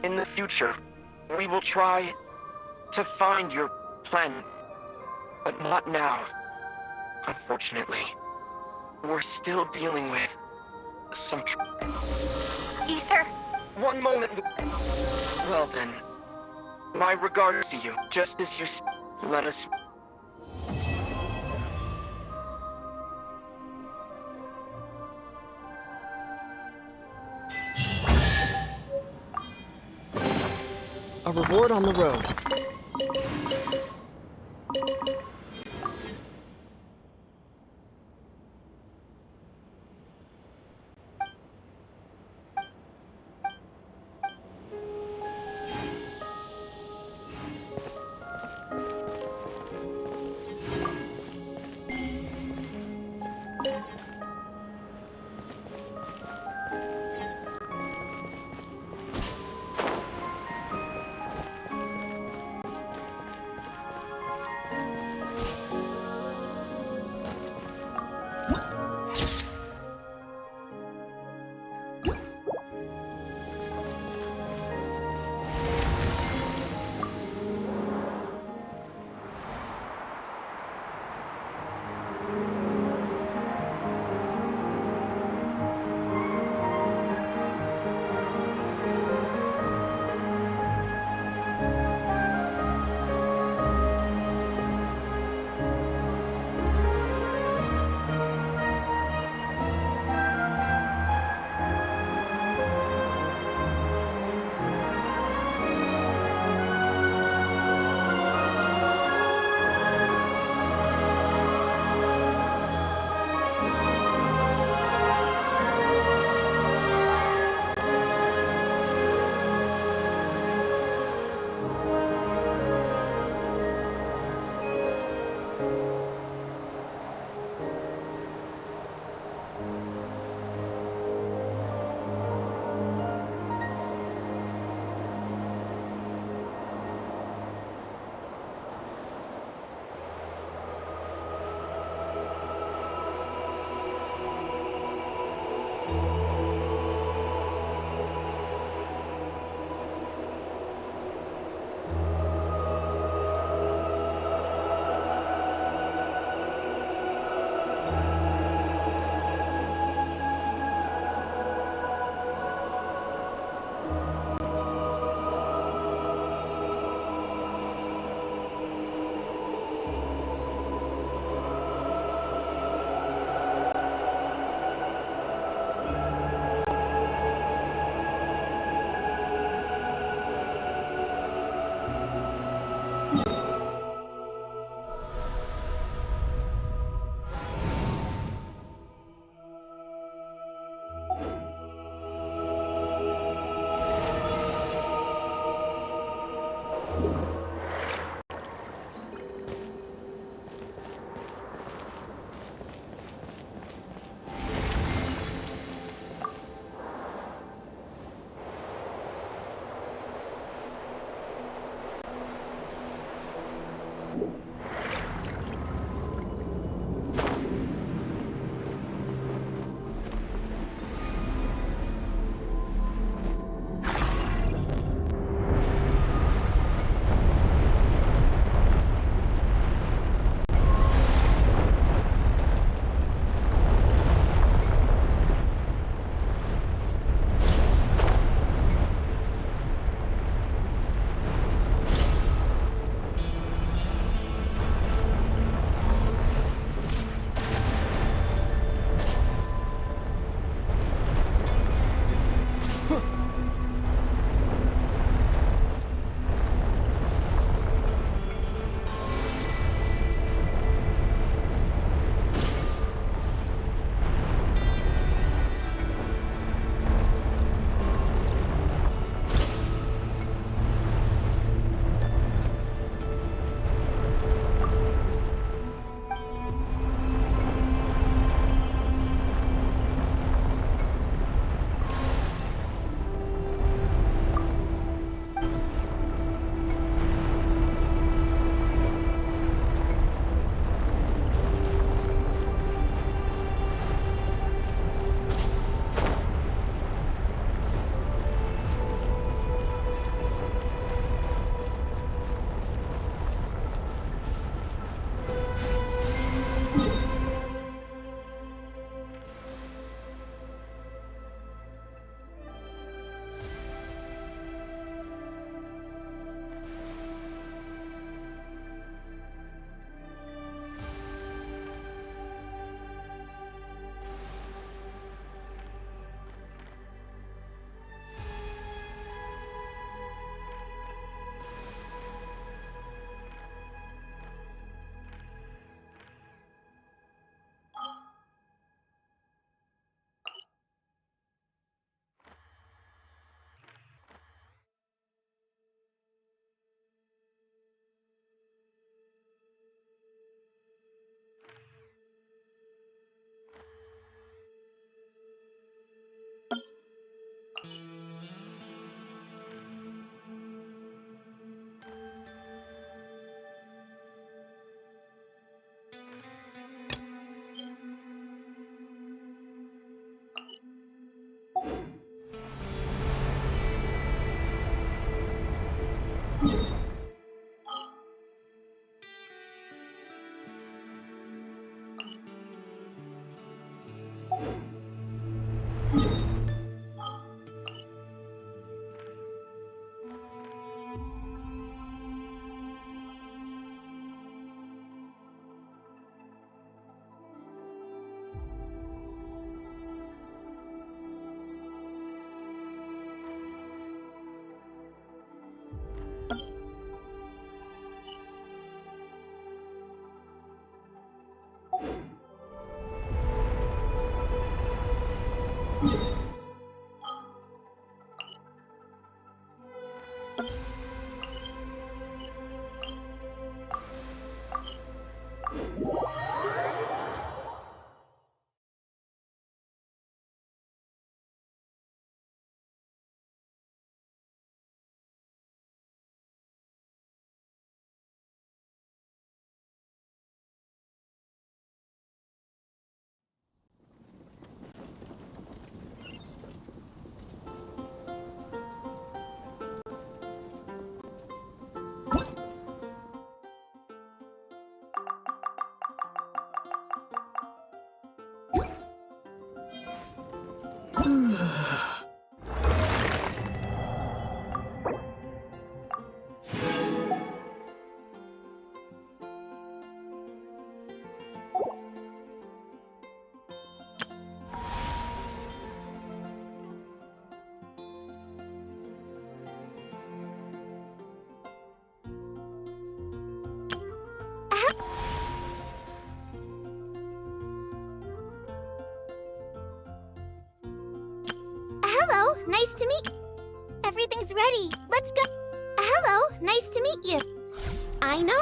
In the future, we will try to find your planet, but not now. Unfortunately, we're still dealing with some... Ether. One moment. Well then, my regards to you, just as you let us... A reward on the road. Hello, nice to meet. Everything's ready. Let's go. Hello, nice to meet you. I know.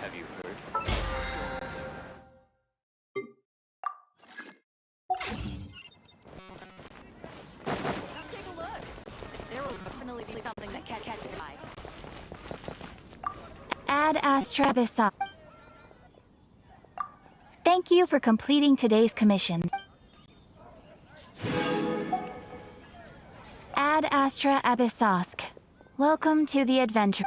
Have you heard? Come take a look. There will definitely be something that catches my eye. Ad Astra Bisa. Thank you for completing today's commissions. Ad Astra Abysosk. Welcome to the adventure.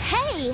Hey!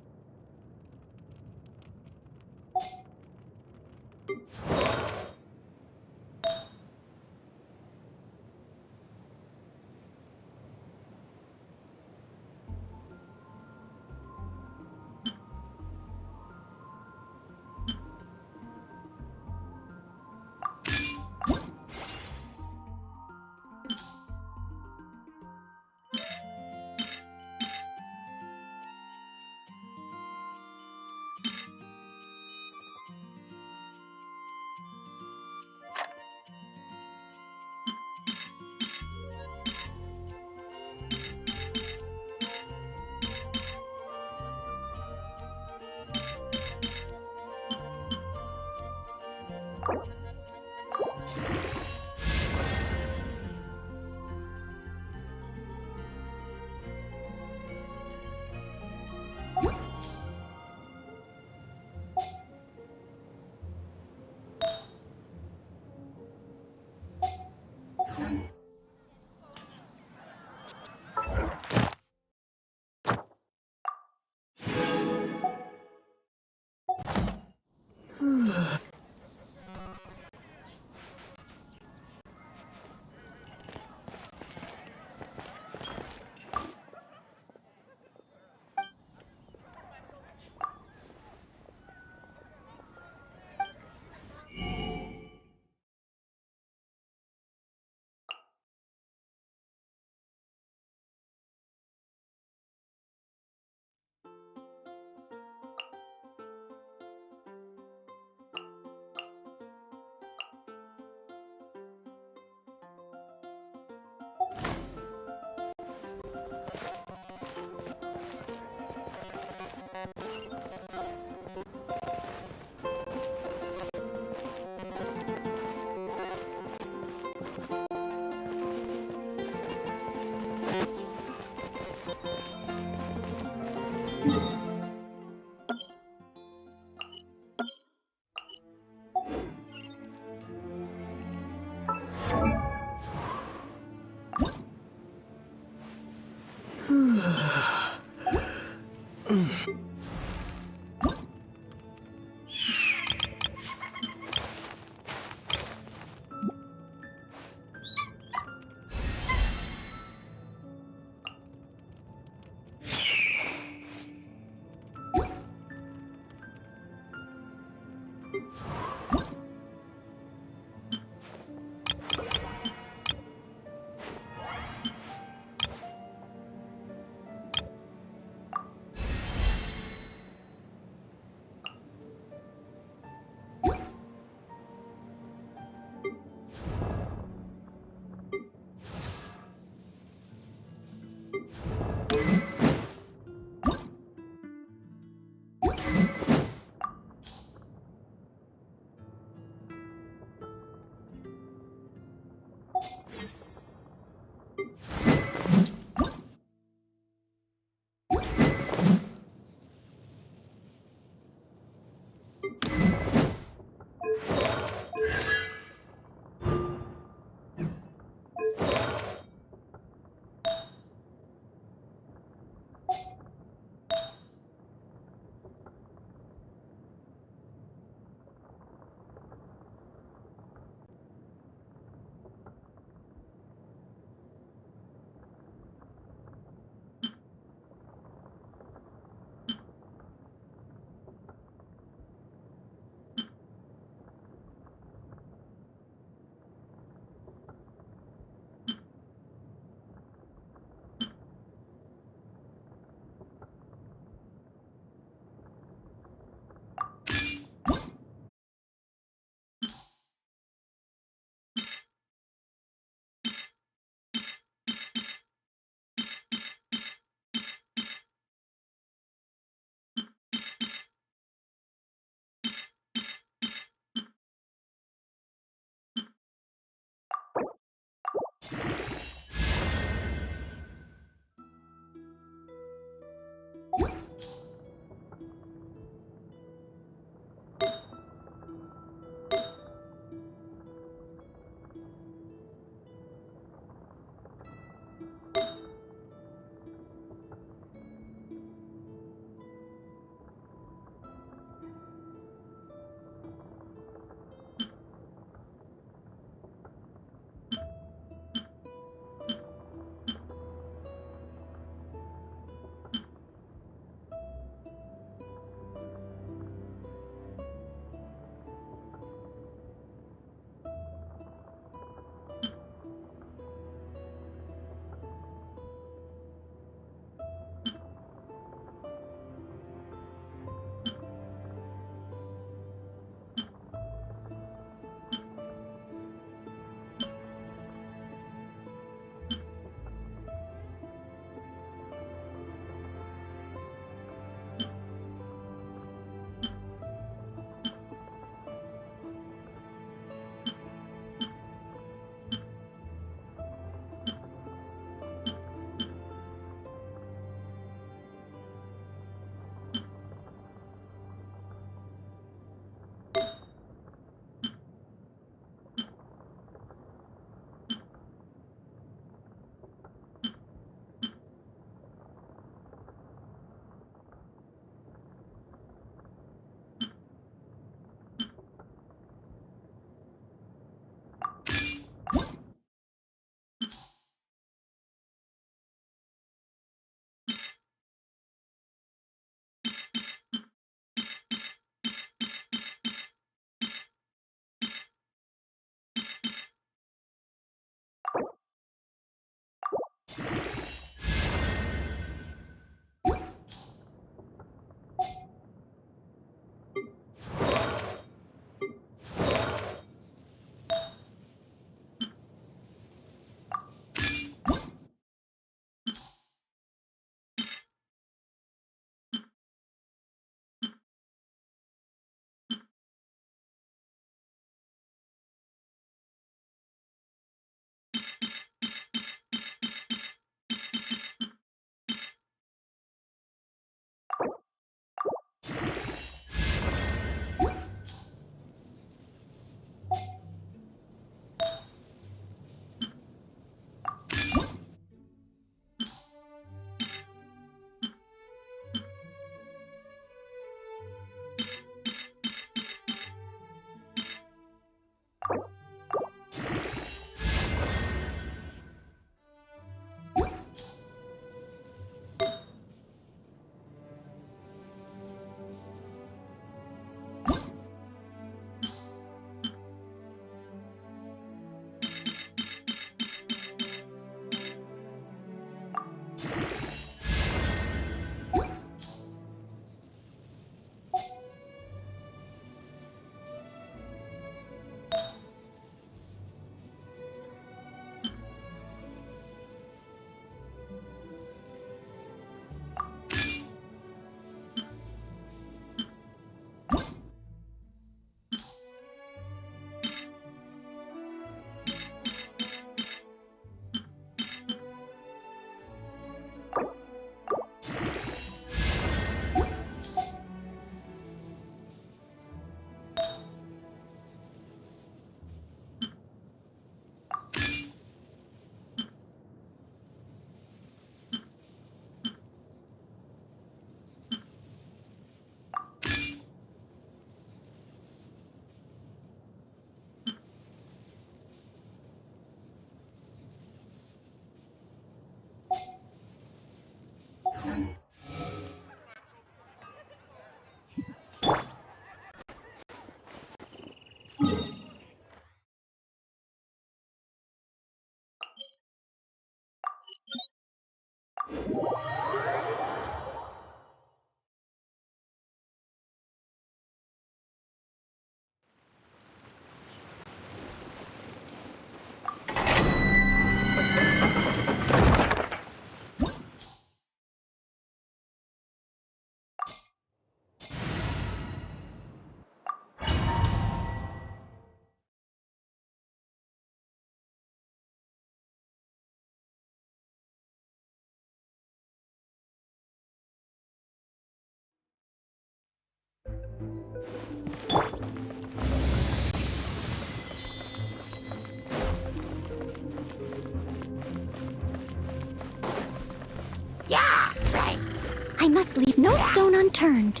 I must leave no stone unturned.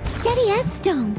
Steady as stone.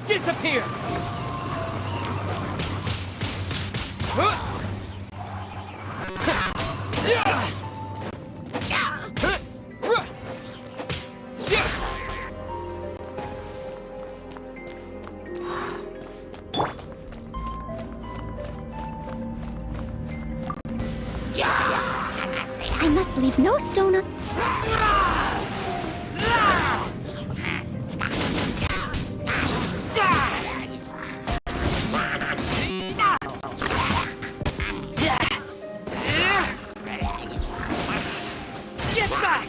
Disappear! I must leave no stone un- Get back!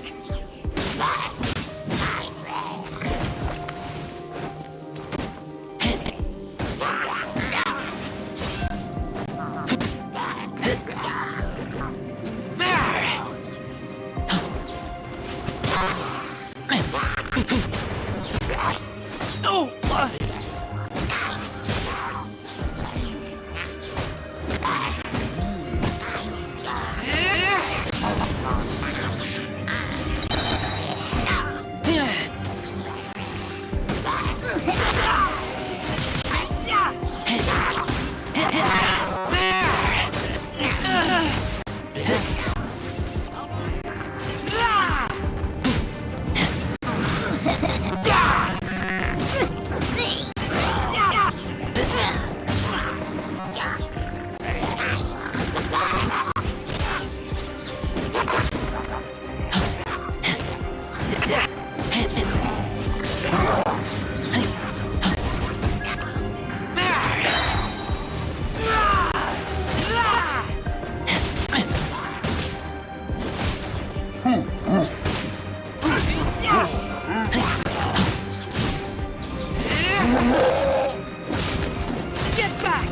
Get back!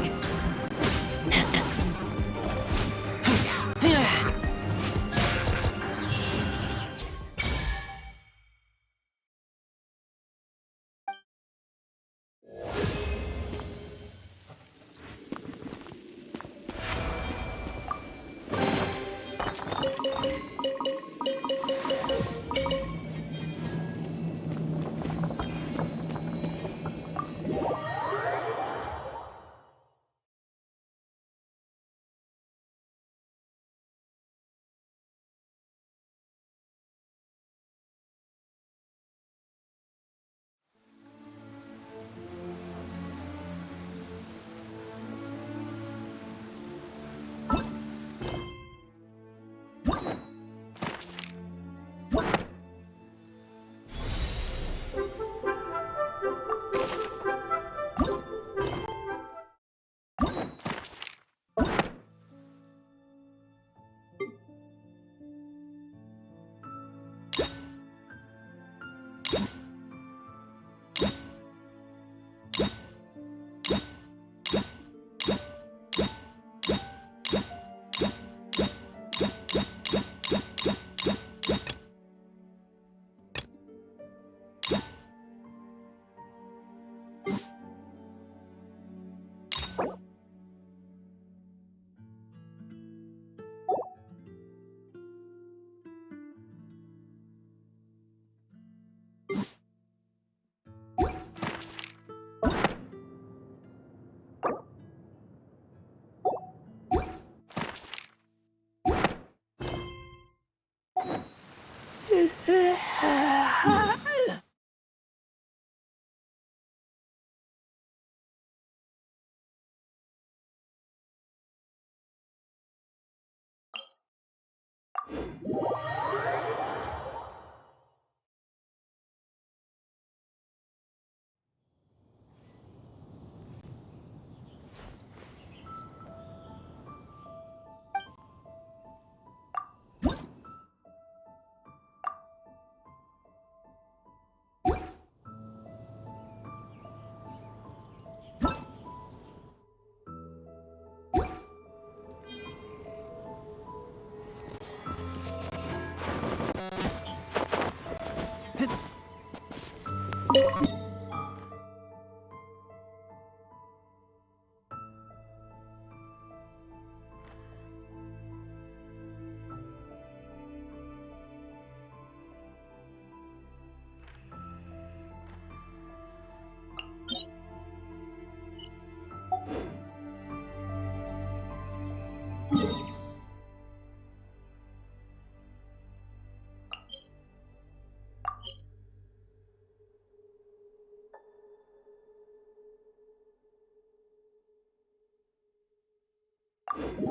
You